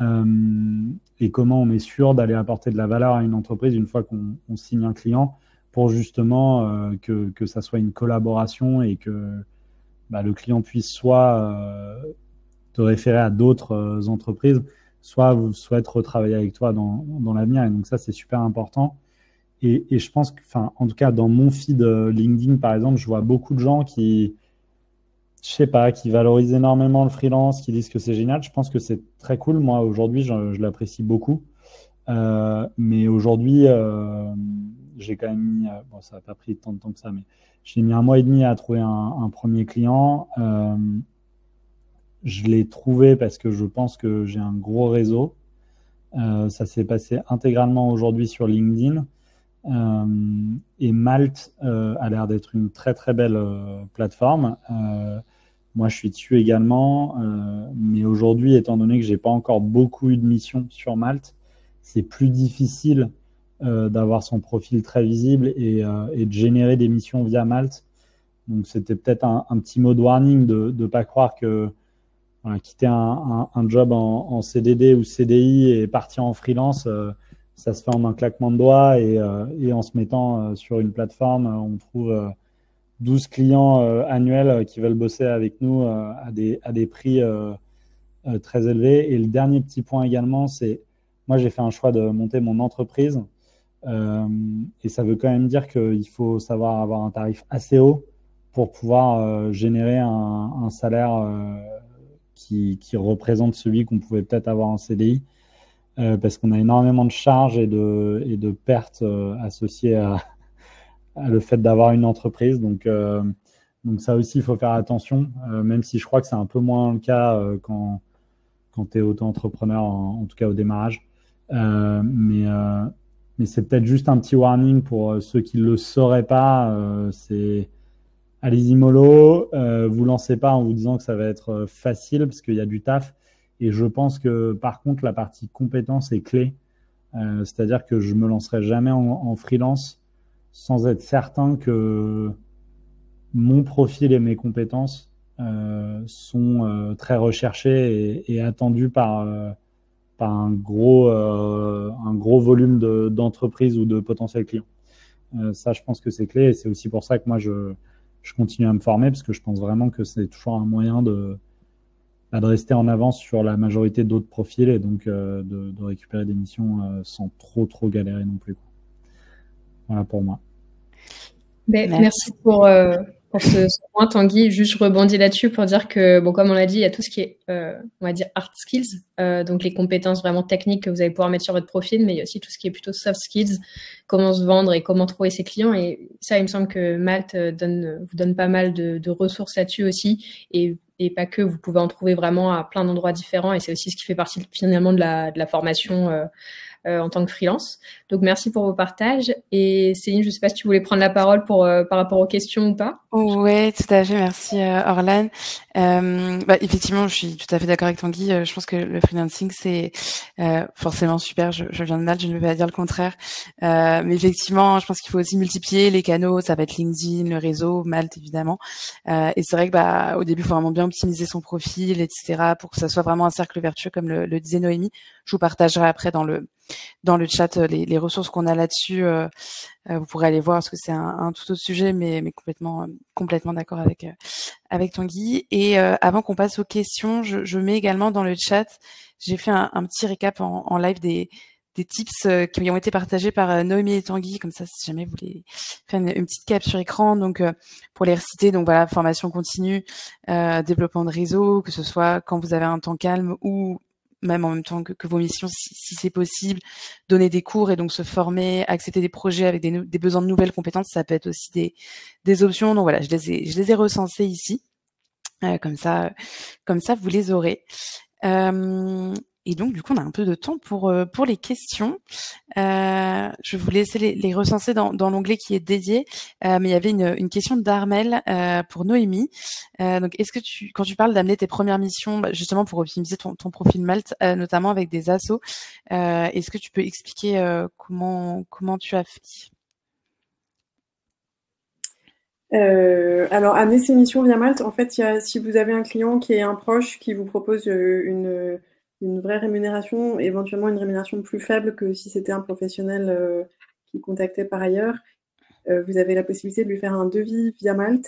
et comment on est sûr d'aller apporter de la valeur à une entreprise une fois qu'on signe un client pour justement que ça soit une collaboration et que le client puisse soit te référer à d'autres entreprises, soit souhaite retravailler avec toi dans l'avenir. Et donc ça, c'est super important. Et je pense que, en tout cas, dans mon feed LinkedIn, par exemple, je vois beaucoup de gens qui, je sais pas, qui valorisent énormément le freelance, qui disent que c'est génial. Je pense que c'est très cool. Moi, aujourd'hui, je l'apprécie beaucoup. Mais aujourd'hui, j'ai quand même mis, bon, ça n'a pas pris tant de temps que ça, mais j'ai mis 1 mois et demi à trouver un premier client. Je l'ai trouvé parce que je pense que j'ai un gros réseau. Ça s'est passé intégralement aujourd'hui sur LinkedIn. Et Malte a l'air d'être une très très belle plateforme. Moi, je suis dessus également. Mais aujourd'hui, étant donné que j'ai pas encore beaucoup eu de missions sur Malte, c'est plus difficile d'avoir son profil très visible et de générer des missions via Malte. Donc, c'était peut-être un petit mot de warning de ne pas croire que quitter un job en CDD ou CDI et partir en freelance, ça se fait en un claquement de doigts et en se mettant sur une plateforme, on trouve 12 clients annuels qui veulent bosser avec nous à des prix très élevés. Et le dernier petit point également, c'est moi, j'ai fait un choix de monter mon entreprise et ça veut quand même dire qu'il faut savoir avoir un tarif assez haut pour pouvoir générer un salaire qui représente celui qu'on pouvait peut-être avoir en CDI. Parce qu'on a énormément de charges et de pertes associées à le fait d'avoir une entreprise. Donc ça aussi, il faut faire attention, même si je crois que c'est un peu moins le cas quand tu es auto-entrepreneur, en tout cas au démarrage. Mais c'est peut-être juste un petit warning pour ceux qui ne le sauraient pas. C'est allez-y mollo, vous lancez pas en vous disant que ça va être facile parce qu'il y a du taf. Et je pense que par contre, la partie compétence est clé. C'est-à-dire que je me lancerai jamais en freelance sans être certain que mon profil et mes compétences sont très recherchés et attendus par un gros volume d'entreprises ou de potentiels clients. Ça, je pense que c'est clé et c'est aussi pour ça que moi, je continue à me former parce que je pense vraiment que c'est toujours un moyen de rester en avance sur la majorité d'autres profils et donc de récupérer des missions sans trop galérer non plus. Voilà pour moi. Merci pour ce point, Tanguy. Juste, je rebondis là-dessus pour dire que, bon, comme on l'a dit, il y a tout ce qui est, on va dire, hard skills, donc les compétences vraiment techniques que vous allez pouvoir mettre sur votre profil, mais il y a aussi tout ce qui est plutôt soft skills, comment se vendre et comment trouver ses clients. Et ça, il me semble que Malte vous donne pas mal de ressources là-dessus aussi. Et pas que, vous pouvez en trouver vraiment à plein d'endroits différents. Et c'est aussi ce qui fait partie finalement de la formation en tant que freelance. Donc, merci pour vos partages. Et Céline, je ne sais pas si tu voulais prendre la parole par rapport aux questions ou pas. Oui, tout à fait. Merci, Orlan. Effectivement, je suis tout à fait d'accord avec Tanguy. Je pense que le freelancing, c'est forcément super. Je viens de Malte, je ne vais pas dire le contraire. Mais effectivement, je pense qu'il faut aussi multiplier les canaux. Ça va être LinkedIn, le réseau, Malte, évidemment. Et c'est vrai que au début, il faut vraiment bien optimiser son profil, etc., pour que ça soit vraiment un cercle vertueux, comme le disait Noémie. Je vous partagerai après dans le chat les ressources qu'on a là-dessus. Vous pourrez aller voir parce que c'est un tout autre sujet, mais complètement d'accord avec Tanguy. Et avant qu'on passe aux questions, je mets également dans le chat, j'ai fait un petit récap en live des tips qui ont été partagés par Noémie et Tanguy, comme ça si jamais vous voulez faire une petite capture écran, donc pour les reciter, donc voilà, formation continue, développement de réseau, que ce soit quand vous avez un temps calme ou même en même temps que vos missions, si c'est possible, donner des cours et donc se former, accepter des projets avec des besoins de nouvelles compétences, ça peut être aussi des options. Donc voilà, je les ai recensées ici. Comme ça, vous les aurez. Et donc, du coup, on a un peu de temps pour les questions. Je vais vous laisser les recenser dans l'onglet qui est dédié. Mais il y avait une question d'Armel pour Noémie. Donc, est-ce que quand tu parles d'amener tes premières missions, justement pour optimiser ton profil Malte, notamment avec des assos, est-ce que tu peux expliquer comment tu as fait? Alors, amener ces missions via Malte, en fait, si vous avez un client qui est un proche qui vous propose une vraie rémunération, éventuellement une rémunération plus faible que si c'était un professionnel qui contactait par ailleurs, vous avez la possibilité de lui faire un devis via Malte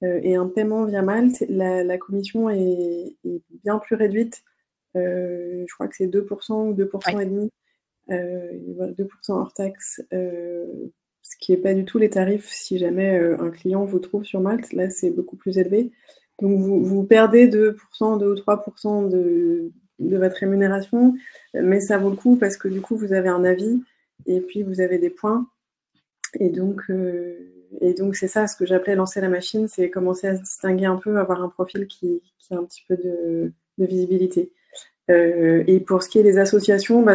et un paiement via Malte. La commission est bien plus réduite. Je crois que c'est 2% ou 2% et demi, 2% hors taxe. Ce qui n'est pas du tout les tarifs si jamais un client vous trouve sur Malte. Là, c'est beaucoup plus élevé. Donc, vous perdez 2%, 2 ou 3% de votre rémunération, mais ça vaut le coup parce que du coup, vous avez un avis et puis vous avez des points. Et donc, c'est ça, ce que j'appelais lancer la machine, c'est commencer à se distinguer un peu, avoir un profil qui a un petit peu de visibilité. Et pour ce qui est des associations,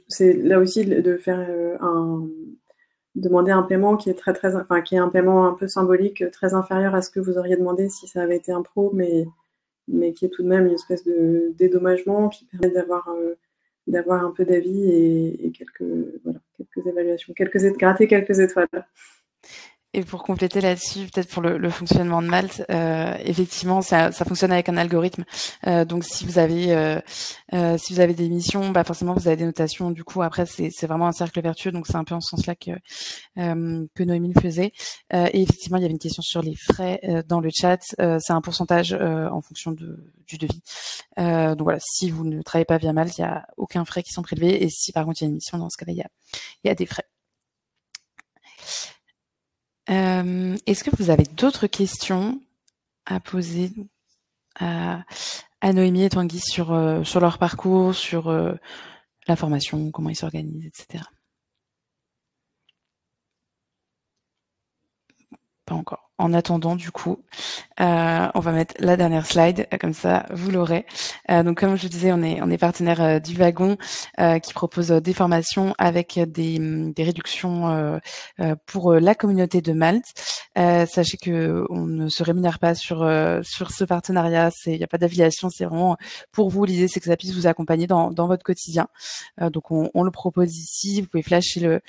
c'est là aussi de faire demander un paiement qui est qui est un paiement un peu symbolique, très inférieur à ce que vous auriez demandé si ça avait été un pro, mais qui est tout de même une espèce de dédommagement qui permet d'avoir un peu d'avis et quelques évaluations, gratter quelques étoiles. Et pour compléter là-dessus, peut-être pour le fonctionnement de Malte, effectivement, ça fonctionne avec un algorithme. Donc, si vous avez des missions, forcément, vous avez des notations. Du coup, après, c'est vraiment un cercle vertueux. Donc, c'est un peu en ce sens-là que Noémie le faisait. Et effectivement, il y avait une question sur les frais dans le chat. C'est un pourcentage en fonction du devis. Donc voilà, si vous ne travaillez pas via Malte, il n'y a aucun frais qui sont prélevés. Et si par contre il y a une mission, dans ce cas-là, il y a des frais. Est-ce que vous avez d'autres questions à poser à Noémie et Tanguy sur leur parcours, sur la formation, comment ils s'organisent, etc. Pas encore. En attendant, du coup, on va mettre la dernière slide, comme ça vous l'aurez. Donc comme je vous disais, on est partenaire du Wagon qui propose des formations avec des réductions pour la communauté de Malte. Sachez que on ne se rémunère pas sur ce partenariat, il n'y a pas d'affiliation, c'est vraiment pour vous. L'idée c'est que ça puisse vous accompagner dans votre quotidien. Donc on le propose ici. Vous pouvez flasher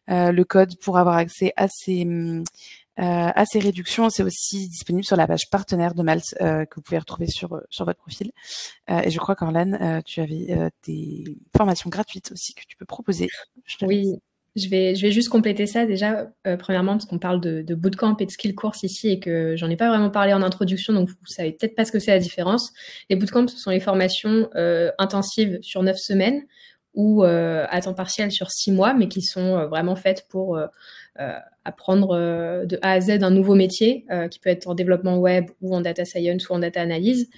le code pour avoir accès à ces réductions. C'est aussi disponible sur la page partenaire de Malte que vous pouvez retrouver sur votre profil. Et je crois qu'Orlane, tu avais des formations gratuites aussi que tu peux proposer. Oui, je vais juste compléter ça déjà, premièrement, parce qu'on parle de bootcamp et de skill course ici et que j'en ai pas vraiment parlé en introduction, donc vous savez peut-être pas ce que c'est la différence. Les bootcamps, ce sont les formations intensives sur 9 semaines ou à temps partiel sur 6 mois, mais qui sont vraiment faites pour apprendre de A à Z un nouveau métier qui peut être en développement web ou en data science ou en data analyse.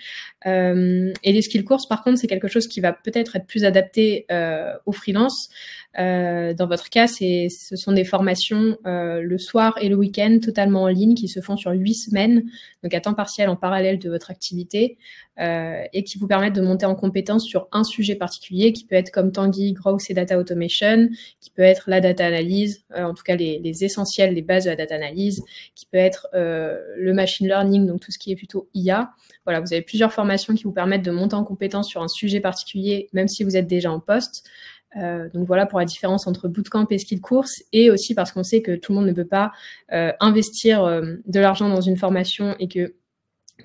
Et les skill courses, par contre, c'est quelque chose qui va peut-être être plus adapté aux freelance. Dans votre cas, ce sont des formations le soir et le week-end totalement en ligne qui se font sur 8 semaines, donc à temps partiel en parallèle de votre activité et qui vous permettent de monter en compétence sur un sujet particulier qui peut être comme Tanguy, Growth et Data Automation, qui peut être la data analyse, en tout cas les essentiels, les bases de la data analyse, qui peut être le machine learning, donc tout ce qui est plutôt IA. Voilà, vous avez plusieurs formations qui vous permettent de monter en compétence sur un sujet particulier, même si vous êtes déjà en poste. Donc voilà pour la différence entre bootcamp et skill course, et aussi parce qu'on sait que tout le monde ne peut pas investir de l'argent dans une formation et que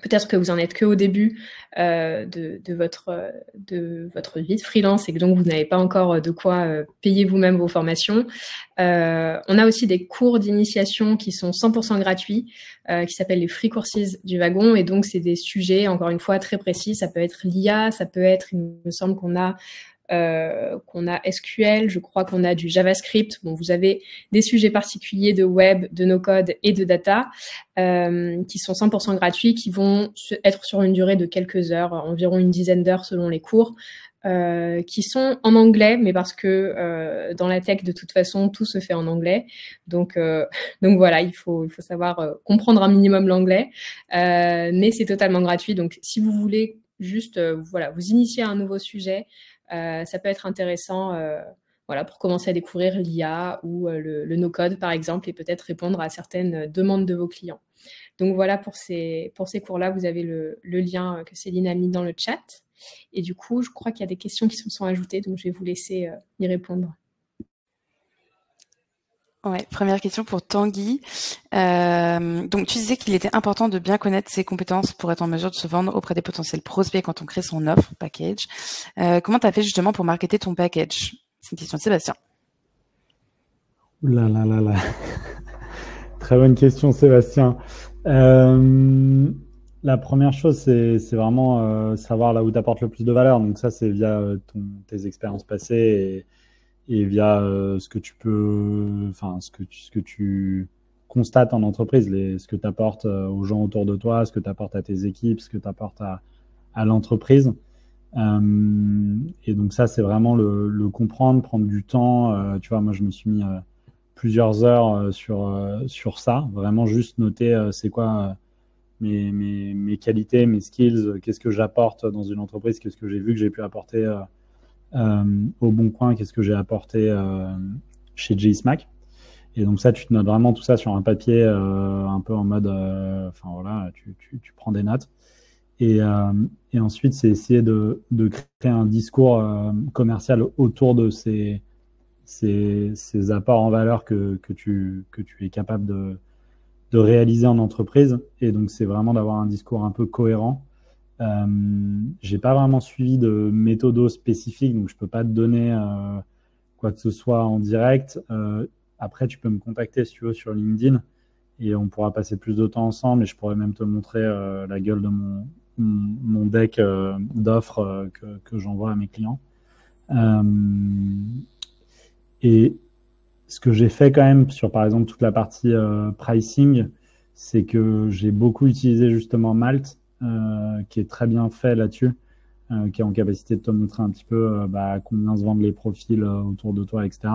peut-être que vous en êtes que au début de votre vie de freelance et que donc vous n'avez pas encore de quoi payer vous-même vos formations. On a aussi des cours d'initiation qui sont 100% gratuits, qui s'appellent les Free Courses du Wagon, et donc c'est des sujets encore une fois très précis. Ça peut être l'IA, ça peut être, il me semble qu'on a qu'on a SQL, je crois qu'on a du JavaScript. Bon, vous avez des sujets particuliers de web, de no-code et de data qui sont 100% gratuits, qui vont être sur une durée de quelques heures, environ une dizaine d'heures selon les cours, qui sont en anglais, mais parce que dans la tech, de toute façon, tout se fait en anglais. Donc voilà, il faut savoir comprendre un minimum l'anglais, mais c'est totalement gratuit. Donc si vous voulez juste voilà, vous initier à un nouveau sujet, ça peut être intéressant voilà, pour commencer à découvrir l'IA ou le no-code, par exemple, et peut-être répondre à certaines demandes de vos clients. Donc voilà, pour ces cours-là, vous avez le lien que Céline a mis dans le chat. Et du coup, je crois qu'il y a des questions qui se sont ajoutées, donc je vais vous laisser y répondre. Ouais, première question pour Tanguy. Donc, tu disais qu'il était important de bien connaître ses compétences pour être en mesure de se vendre auprès des potentiels prospects quand on crée son offre, package. Comment tu as fait justement pour marketer ton package? C'est une question de Sébastien. Ouh là là là là. Très bonne question, Sébastien. La première chose, c'est vraiment savoir là où tu apportes le plus de valeur. Donc ça, c'est via tes expériences passées et via ce que tu peux, enfin ce que tu constates en entreprise, ce que tu apportes aux gens autour de toi, ce que tu apportes à tes équipes, ce que tu apportes à l'entreprise. Et donc ça, c'est vraiment le comprendre, prendre du temps. Tu vois, moi, je me suis mis plusieurs heures sur ça, vraiment juste noter c'est quoi mes qualités, mes skills, qu'est-ce que j'apporte dans une entreprise, qu'est-ce que j'ai vu que j'ai pu apporter au Bon Coin, qu'est-ce que j'ai apporté chez JSmack. Et donc ça, tu te notes vraiment tout ça sur un papier un peu en mode, enfin voilà, tu prends des notes. Et ensuite, c'est essayer de créer un discours commercial autour de ces apports en valeur que tu es capable de réaliser en entreprise. Et donc, c'est vraiment d'avoir un discours un peu cohérent. J'ai pas vraiment suivi de méthodo spécifique, donc je peux pas te donner quoi que ce soit en direct. Après, tu peux me contacter si tu veux sur LinkedIn et on pourra passer plus de temps ensemble et je pourrais même te montrer la gueule de mon deck d'offres que j'envoie à mes clients. Et ce que j'ai fait quand même sur, par exemple, toute la partie pricing, c'est que j'ai beaucoup utilisé justement Malt, qui est très bien fait là-dessus, qui est en capacité de te montrer un petit peu combien se vendent les profils autour de toi, etc.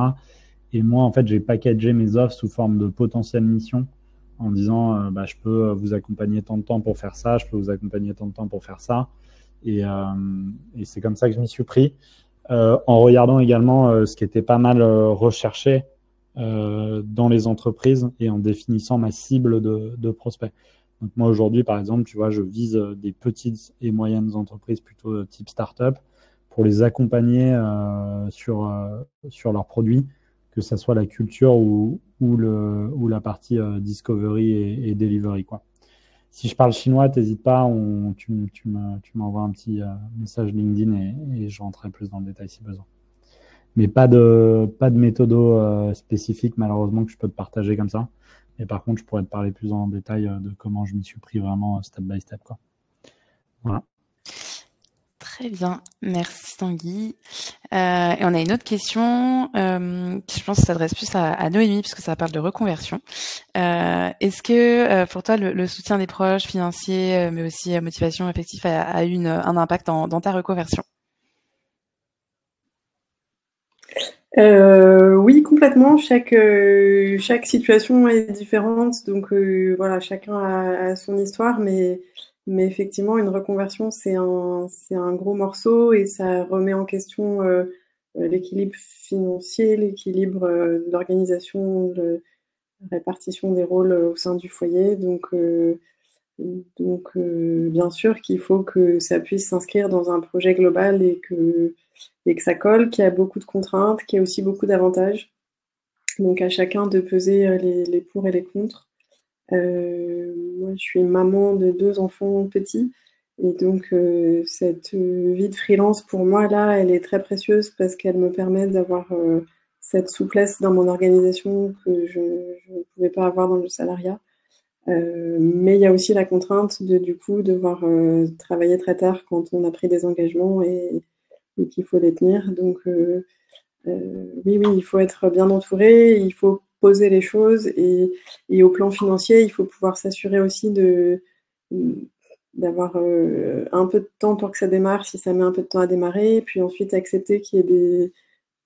Et moi, en fait, j'ai packagé mes offres sous forme de potentielles missions en disant je peux vous accompagner tant de temps pour faire ça, je peux vous accompagner tant de temps pour faire ça. Et c'est comme ça que je m'y suis pris. En regardant également ce qui était pas mal recherché dans les entreprises et en définissant ma cible de prospects. Donc moi aujourd'hui, par exemple, tu vois, je vise des petites et moyennes entreprises plutôt type start-up pour les accompagner sur leurs produits, que ça soit la culture ou la partie discovery et delivery, quoi. Si je parle chinois, t'hésites pas, tu m'envoies un petit message LinkedIn et je rentrerai plus dans le détail si besoin. Mais pas de méthodo spécifique, malheureusement, que je peux te partager comme ça. Mais par contre, je pourrais te parler plus en détail de comment je m'y suis pris vraiment step by step, quoi. Voilà. Très bien, merci Tanguy. Et on a une autre question qui, je pense, s'adresse plus à Noémie, puisque ça parle de reconversion. Est-ce que pour toi, le soutien des proches, financier, mais aussi motivation affective, a eu un impact dans ta reconversion? Oui, complètement. Chaque situation est différente, donc voilà, chacun a son histoire, mais effectivement, une reconversion, c'est un gros morceau et ça remet en question l'équilibre financier, l'équilibre de l'organisation, de la répartition des rôles au sein du foyer. Donc bien sûr qu'il faut que ça puisse s'inscrire dans un projet global et que ça colle, qu'il y a beaucoup de contraintes, qu'il y a aussi beaucoup d'avantages. Donc à chacun de peser les pour et les contre. Moi, je suis maman de 2 enfants petits et donc cette vie de freelance, pour moi, là, elle est très précieuse parce qu'elle me permet d'avoir cette souplesse dans mon organisation que je ne pouvais pas avoir dans le salariat. Mais il y a aussi la contrainte de, du coup, devoir travailler très tard quand on a pris des engagements et et qu'il faut les tenir. Donc, oui, il faut être bien entouré, il faut poser les choses et au plan financier, il faut pouvoir s'assurer aussi d'avoir un peu de temps pour que ça démarre, si ça met un peu de temps à démarrer, et puis ensuite accepter qu'il y ait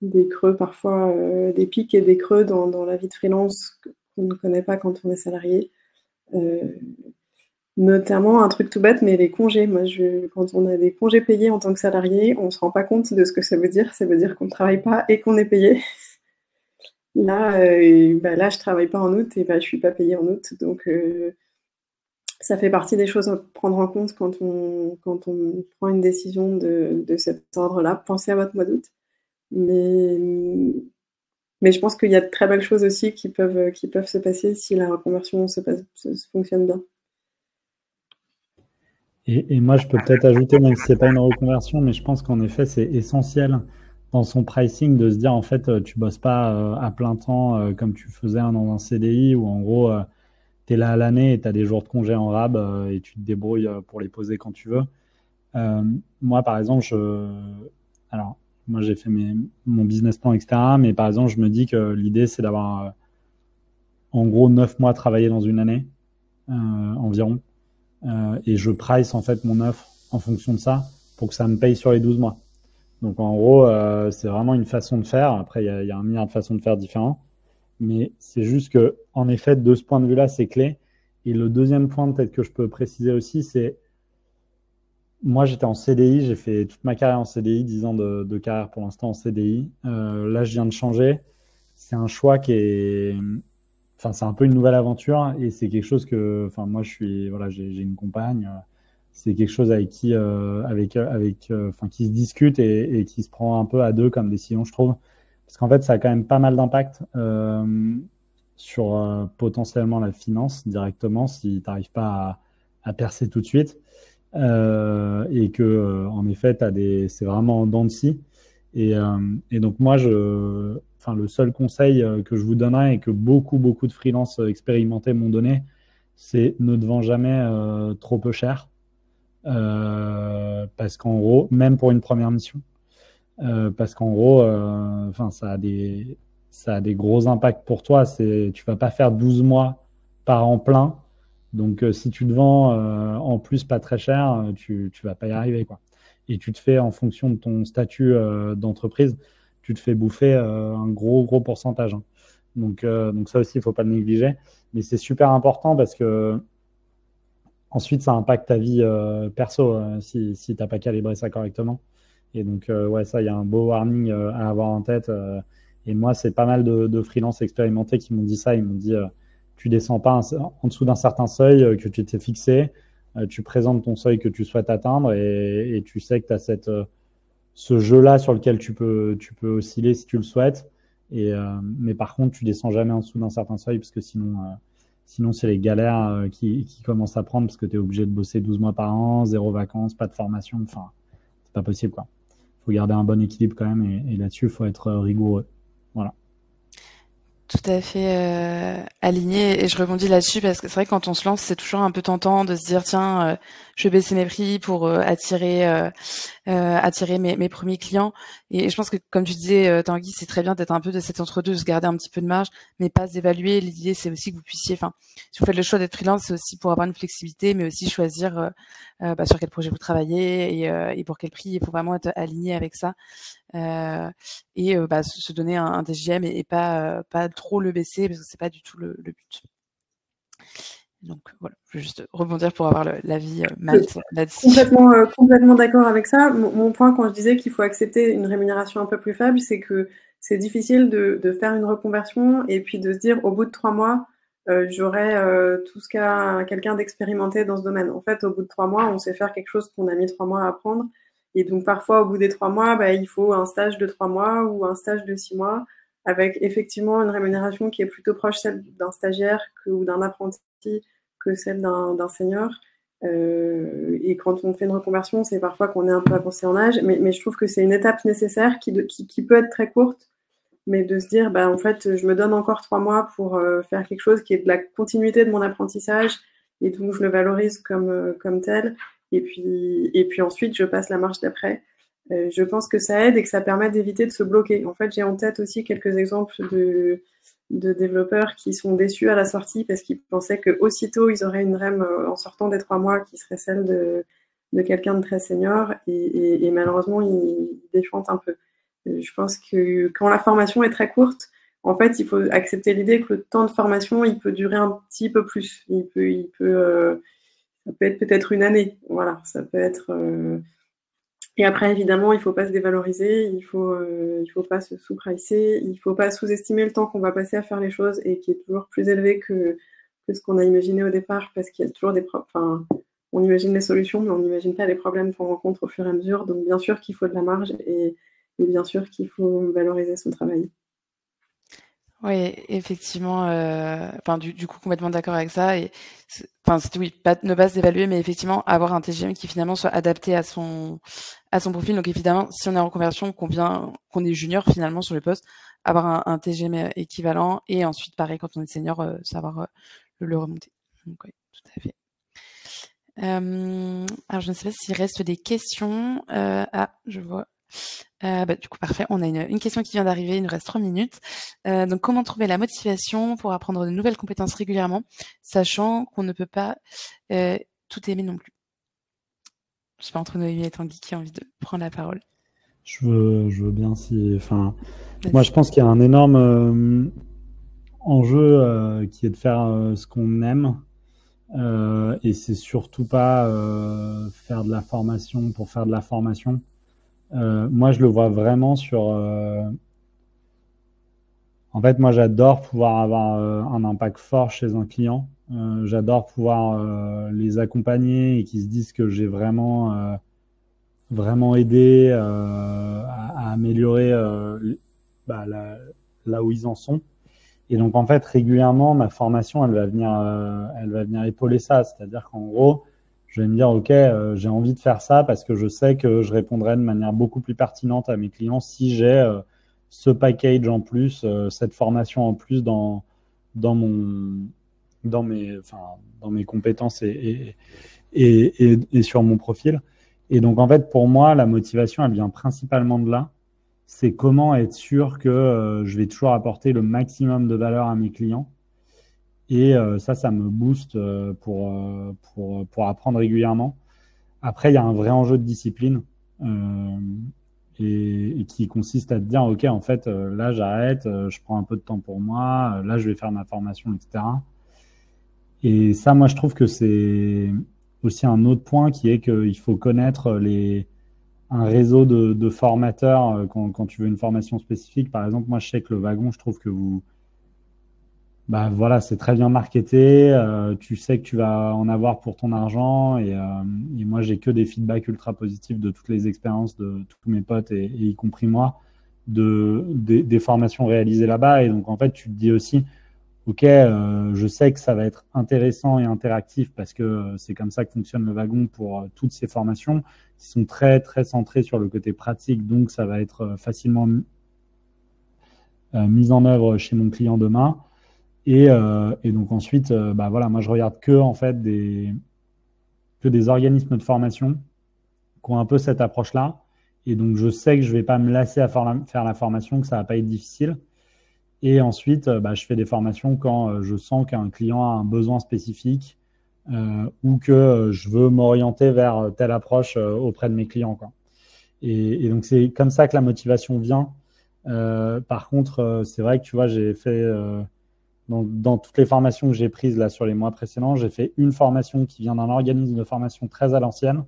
des creux parfois, des pics et des creux dans la vie de freelance qu'on ne connaît pas quand on est salarié. Notamment un truc tout bête, mais les congés. Moi, quand on a des congés payés en tant que salarié, on se rend pas compte de ce que ça veut dire. Ça veut dire qu'on ne travaille pas et qu'on est payé. Là, là, je travaille pas en août et je suis pas payée en août. Donc, ça fait partie des choses à prendre en compte quand on prend une décision de cet ordre-là. Pensez à votre mois d'août. Mais je pense qu'il y a de très belles choses aussi qui peuvent se passer si la reconversion fonctionne bien. Et moi, je peux peut-être ajouter, même si c'est pas une reconversion, mais je pense qu'en effet, c'est essentiel dans son pricing de se dire, en fait, tu bosses pas à plein temps comme tu faisais dans un CDI où, en gros, tu es là à l'année et tu as des jours de congé en rab et tu te débrouilles pour les poser quand tu veux. Moi, par exemple, alors, moi, j'ai fait mon business plan, etc. Mais par exemple, je me dis que l'idée, c'est d'avoir, en gros, 9 mois travaillé dans une année environ. Et je price en fait mon offre en fonction de ça pour que ça me paye sur les 12 mois. Donc en gros, c'est vraiment une façon de faire. Après, il y a un milliard de façons de faire différents. Mais c'est juste que, en effet, de ce point de vue-là, c'est clé. Et le deuxième point peut-être que je peux préciser aussi, c'est moi, j'étais en CDI, j'ai fait toute ma carrière en CDI, 10 ans de carrière pour l'instant en CDI. Là, je viens de changer. C'est un choix qui est... Enfin, c'est un peu une nouvelle aventure et c'est quelque chose que... Enfin, moi, voilà, j'ai une compagne. C'est quelque chose avec qui, qui se discute et qui se prend un peu à deux comme décision, je trouve. Parce qu'en fait, ça a quand même pas mal d'impact sur potentiellement la finance directement si tu n'arrives pas à percer tout de suite. Et que en effet c'est vraiment en dents de scie et donc moi le seul conseil que je vous donnerais et que beaucoup de freelances expérimentés m'ont donné, c'est ne te vends jamais trop peu cher parce qu'en gros, même pour une première mission, parce qu'en gros ça a des gros impacts pour toi. Tu vas pas faire 12 mois par an plein. Donc, si tu te vends en plus pas très cher, tu vas pas y arriver, quoi. Et tu te fais, en fonction de ton statut d'entreprise, tu te fais bouffer un gros pourcentage, hein. Donc ça aussi, il faut pas le négliger. Mais c'est super important parce que ensuite, ça impacte ta vie perso si t'as pas calibré ça correctement. Et donc, ouais, ça, il y a un beau warning à avoir en tête. Et moi, c'est pas mal de freelances expérimentés qui m'ont dit ça. Ils m'ont dit tu descends pas en dessous d'un certain seuil que tu t'es fixé, tu présentes ton seuil que tu souhaites atteindre et tu sais que tu as ce jeu-là sur lequel tu peux osciller si tu le souhaites. Mais par contre, tu descends jamais en dessous d'un certain seuil parce que sinon c'est les galères qui commencent à prendre parce que tu es obligé de bosser 12 mois par an, 0 vacances, pas de formation. Enfin, c'est pas possible, quoi. Faut garder un bon équilibre quand même et là-dessus, il faut être rigoureux. Voilà. Tout à fait aligné et je rebondis là-dessus parce que c'est vrai que quand on se lance, c'est toujours un peu tentant de se dire tiens, je vais baisser mes prix pour attirer mes premiers clients. Et je pense que comme tu disais, Tanguy, c'est très bien d'être un peu de cet entre-deux, de se garder un petit peu de marge, mais pas s'évaluer. L'idée, c'est aussi que vous puissiez, enfin, si vous faites le choix d'être freelance, c'est aussi pour avoir une flexibilité, mais aussi choisir sur quel projet vous travaillez et pour quel prix. Il faut vraiment être aligné avec ça. Se donner un TGM et pas trop le baisser parce que c'est pas du tout le but. Donc voilà, je vais juste rebondir pour avoir l'avis Malte là-dessus. Complètement d'accord avec ça. Mon point quand je disais qu'il faut accepter une rémunération un peu plus faible, c'est que c'est difficile de faire une reconversion et puis de se dire au bout de 3 mois, j'aurai tout ce qu'a quelqu'un d'expérimenté dans ce domaine. En fait, au bout de 3 mois, on sait faire quelque chose qu'on a mis 3 mois à apprendre. Et donc parfois, au bout des 3 mois, il faut un stage de 3 mois ou un stage de 6 mois avec effectivement une rémunération qui est plutôt proche celle d'un stagiaire ou d'un apprenti que celle d'un senior. Et quand on fait une reconversion, c'est parfois qu'on est un peu avancé en âge, mais je trouve que c'est une étape nécessaire qui peut être très courte, mais de se dire, en fait, je me donne encore 3 mois pour faire quelque chose qui est de la continuité de mon apprentissage et donc je le valorise comme tel. Et puis ensuite, je passe la marche d'après. Je pense que ça aide et que ça permet d'éviter de se bloquer. En fait, j'ai en tête aussi quelques exemples de développeurs qui sont déçus à la sortie parce qu'ils pensaient qu'aussitôt ils auraient une REM en sortant des 3 mois qui serait celle de quelqu'un de très senior et malheureusement ils déchantent un peu. Je pense que quand la formation est très courte, en fait, il faut accepter l'idée que le temps de formation, il peut durer un petit peu plus. Ça peut être peut-être une année. Voilà, ça peut être. Et après, évidemment, il ne faut pas se dévaloriser, il faut pas se sous-pricer, il ne faut pas sous-estimer le temps qu'on va passer à faire les choses et qui est toujours plus élevé que ce qu'on a imaginé au départ, parce qu'il y a toujours enfin, on imagine les solutions, mais on n'imagine pas les problèmes qu'on rencontre au fur et à mesure. Donc, bien sûr qu'il faut de la marge et bien sûr qu'il faut valoriser son travail. Oui, effectivement, du coup, complètement d'accord avec ça. Et oui, ne pas s'évaluer, mais effectivement, avoir un TGM qui finalement soit adapté à son profil. Donc évidemment, si on est en conversion, qu'on est junior finalement sur le poste, avoir un TGM équivalent, et ensuite, pareil, quand on est senior, savoir le remonter. Donc oui, tout à fait. Alors je ne sais pas s'il reste des questions. Je vois. Du coup, parfait. On a une question qui vient d'arriver. Il nous reste 3 minutes. Donc, comment trouver la motivation pour apprendre de nouvelles compétences régulièrement, sachant qu'on ne peut pas tout aimer non plus? Je sais pas, entre Noémie et Tanguy qui a envie de prendre la parole. Je veux bien moi, je pense qu'il y a un énorme enjeu qui est de faire ce qu'on aime. Et c'est surtout pas faire de la formation pour faire de la formation. Moi, je le vois vraiment en fait, moi, j'adore pouvoir avoir un impact fort chez un client. J'adore pouvoir les accompagner et qu'ils se disent que j'ai vraiment aidé à améliorer là où ils en sont. Et donc, en fait, régulièrement, ma formation, elle va venir épauler ça. C'est-à-dire qu'en gros, je vais me dire, OK, j'ai envie de faire ça parce que je sais que je répondrai de manière beaucoup plus pertinente à mes clients si j'ai ce package en plus, cette formation en plus dans mes compétences et sur mon profil. Et donc, en fait, pour moi, la motivation, elle vient principalement de là. C'est comment être sûr que je vais toujours apporter le maximum de valeur à mes clients. Et ça me booste pour apprendre régulièrement. Après, il y a un vrai enjeu de discipline et qui consiste à te dire, OK, en fait, là, j'arrête, je prends un peu de temps pour moi, là, je vais faire ma formation, etc. Et ça, moi, je trouve que c'est aussi un autre point qui est qu'il faut connaître un réseau de formateurs quand tu veux une formation spécifique. Par exemple, moi, je sais que le wagon, je trouve que voilà, c'est très bien marketé. Tu sais que tu vas en avoir pour ton argent. Et moi, j'ai que des feedbacks ultra positifs de toutes les expériences de tous mes potes et y compris moi, des formations réalisées là-bas. Et donc, en fait, tu te dis aussi, OK, je sais que ça va être intéressant et interactif parce que c'est comme ça que fonctionne le wagon pour toutes ces formations qui sont très, très centrées sur le côté pratique. Donc, ça va être facilement mis en œuvre chez mon client demain. Et donc ensuite, voilà, moi, je regarde que des organismes de formation qui ont un peu cette approche-là. Et donc, je sais que je ne vais pas me lasser à faire la formation, que ça ne va pas être difficile. Et ensuite, je fais des formations quand je sens qu'un client a un besoin spécifique ou que je veux m'orienter vers telle approche auprès de mes clients, quoi. Et donc, c'est comme ça que la motivation vient. Par contre, c'est vrai que, tu vois, j'ai fait, dans toutes les formations que j'ai prises là sur les mois précédents, j'ai fait une formation qui vient d'un organisme de formation très à l'ancienne.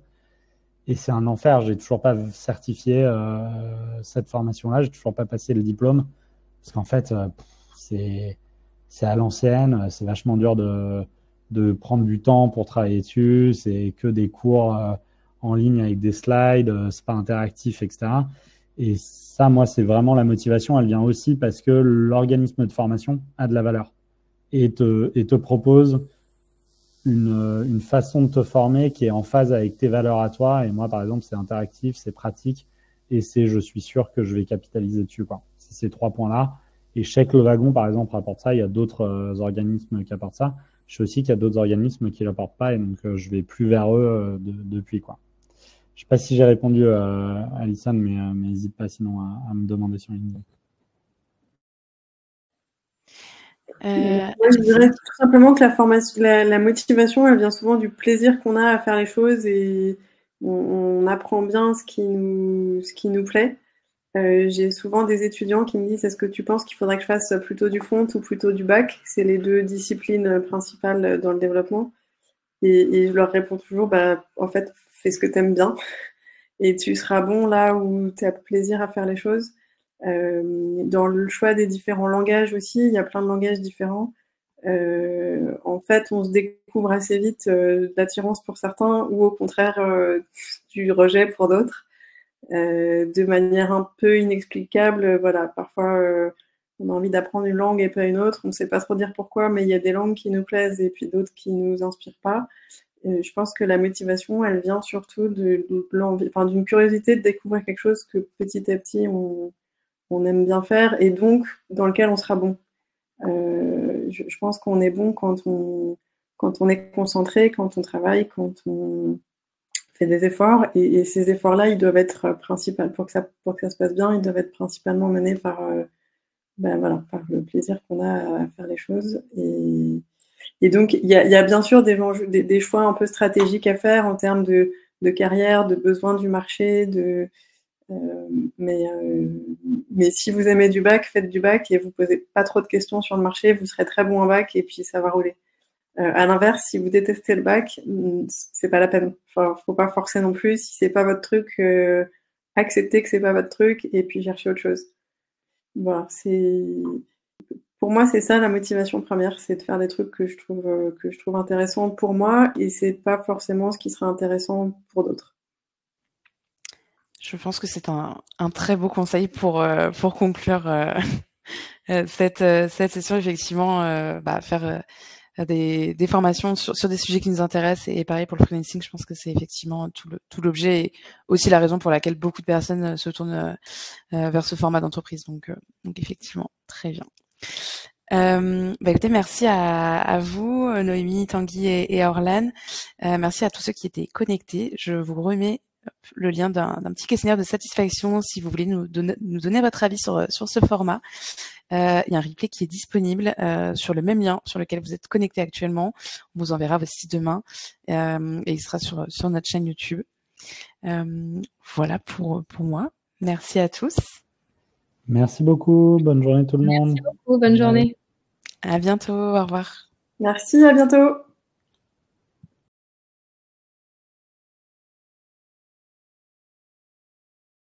Et c'est un enfer. J'ai toujours pas certifié cette formation-là. J'ai toujours pas passé le diplôme. Parce qu'en fait, c'est à l'ancienne, c'est vachement dur de prendre du temps pour travailler dessus, c'est que des cours en ligne avec des slides, c'est pas interactif, etc. Et ça, moi, c'est vraiment la motivation, elle vient aussi parce que l'organisme de formation a de la valeur et te propose une façon de te former qui est en phase avec tes valeurs à toi. Et moi, par exemple, c'est interactif, c'est pratique et je suis sûr que je vais capitaliser dessus, quoi. C'est ces 3 points-là. Et je sais que le wagon, par exemple, apporte ça. Il y a d'autres organismes qui apportent ça. Je sais aussi qu'il y a d'autres organismes qui l'apportent pas et donc je vais plus vers eux depuis, quoi. sais pas si j'ai répondu à Alison, mais n'hésite pas sinon à me demander sur LinkedIn. Moi, je dirais tout simplement que la motivation, elle vient souvent du plaisir qu'on a à faire les choses et on apprend bien ce qui nous plaît. J'ai souvent des étudiants qui me disent: est-ce que tu penses qu'il faudrait que je fasse plutôt du front ou plutôt du back? C'est les deux disciplines principales dans le développement. Et je leur réponds toujours: bah, en fait, fais ce que tu aimes bien et tu seras bon là où tu as plaisir à faire les choses. Dans le choix des différents langages aussi, il y a plein de langages différents. En fait, on se découvre assez vite d'attirance pour certains ou au contraire du rejet pour d'autres, de manière un peu inexplicable. Voilà, parfois on a envie d'apprendre une langue et pas une autre. On ne sait pas trop dire pourquoi, mais il y a des langues qui nous plaisent et puis d'autres qui nous inspirent pas. Je pense que la motivation, elle vient surtout de l'envie, enfin, d'une curiosité de découvrir quelque chose que petit à petit on aime bien faire et donc dans lequel on sera bon. Je pense qu'on est bon quand on est concentré, quand on travaille, quand on fait des efforts. Et ces efforts-là, ils doivent être principaux. Pour que ça se passe bien, ils doivent être principalement menés par, voilà, par le plaisir qu'on a à faire les choses. Et donc, il y a bien sûr des choix un peu stratégiques à faire en termes de carrière, de besoins du marché, mais si vous aimez du bac, faites du bac et vous posez pas trop de questions sur le marché, vous serez très bon en bac et puis ça va rouler. À l'inverse, si vous détestez le bac, c'est pas la peine. Enfin, faut pas forcer non plus. Si c'est pas votre truc, acceptez que c'est pas votre truc et puis cherchez autre chose. Voilà, pour moi, c'est ça la motivation première, c'est de faire des trucs que je trouve intéressants pour moi et c'est pas forcément ce qui sera intéressant pour d'autres. Je pense que c'est un très beau conseil pour conclure cette session. Effectivement, faire des formations sur des sujets qui nous intéressent et pareil pour le freelancing. Je pense que c'est effectivement tout l'objet et aussi la raison pour laquelle beaucoup de personnes se tournent vers ce format d'entreprise. Donc effectivement, très bien. Écoutez, merci à vous, Noémie, Tanguy et Orlan. Merci à tous ceux qui étaient connectés. Je vous remets le lien d'un petit questionnaire de satisfaction si vous voulez nous donner votre avis sur ce format. Il y a un replay qui est disponible sur le même lien sur lequel vous êtes connecté actuellement. On vous enverra aussi demain et il sera sur notre chaîne YouTube. Voilà pour moi. Merci à tous. Merci beaucoup. Bonne journée tout le monde. Merci beaucoup. Bonne journée. À bientôt. Au revoir. Merci, à bientôt.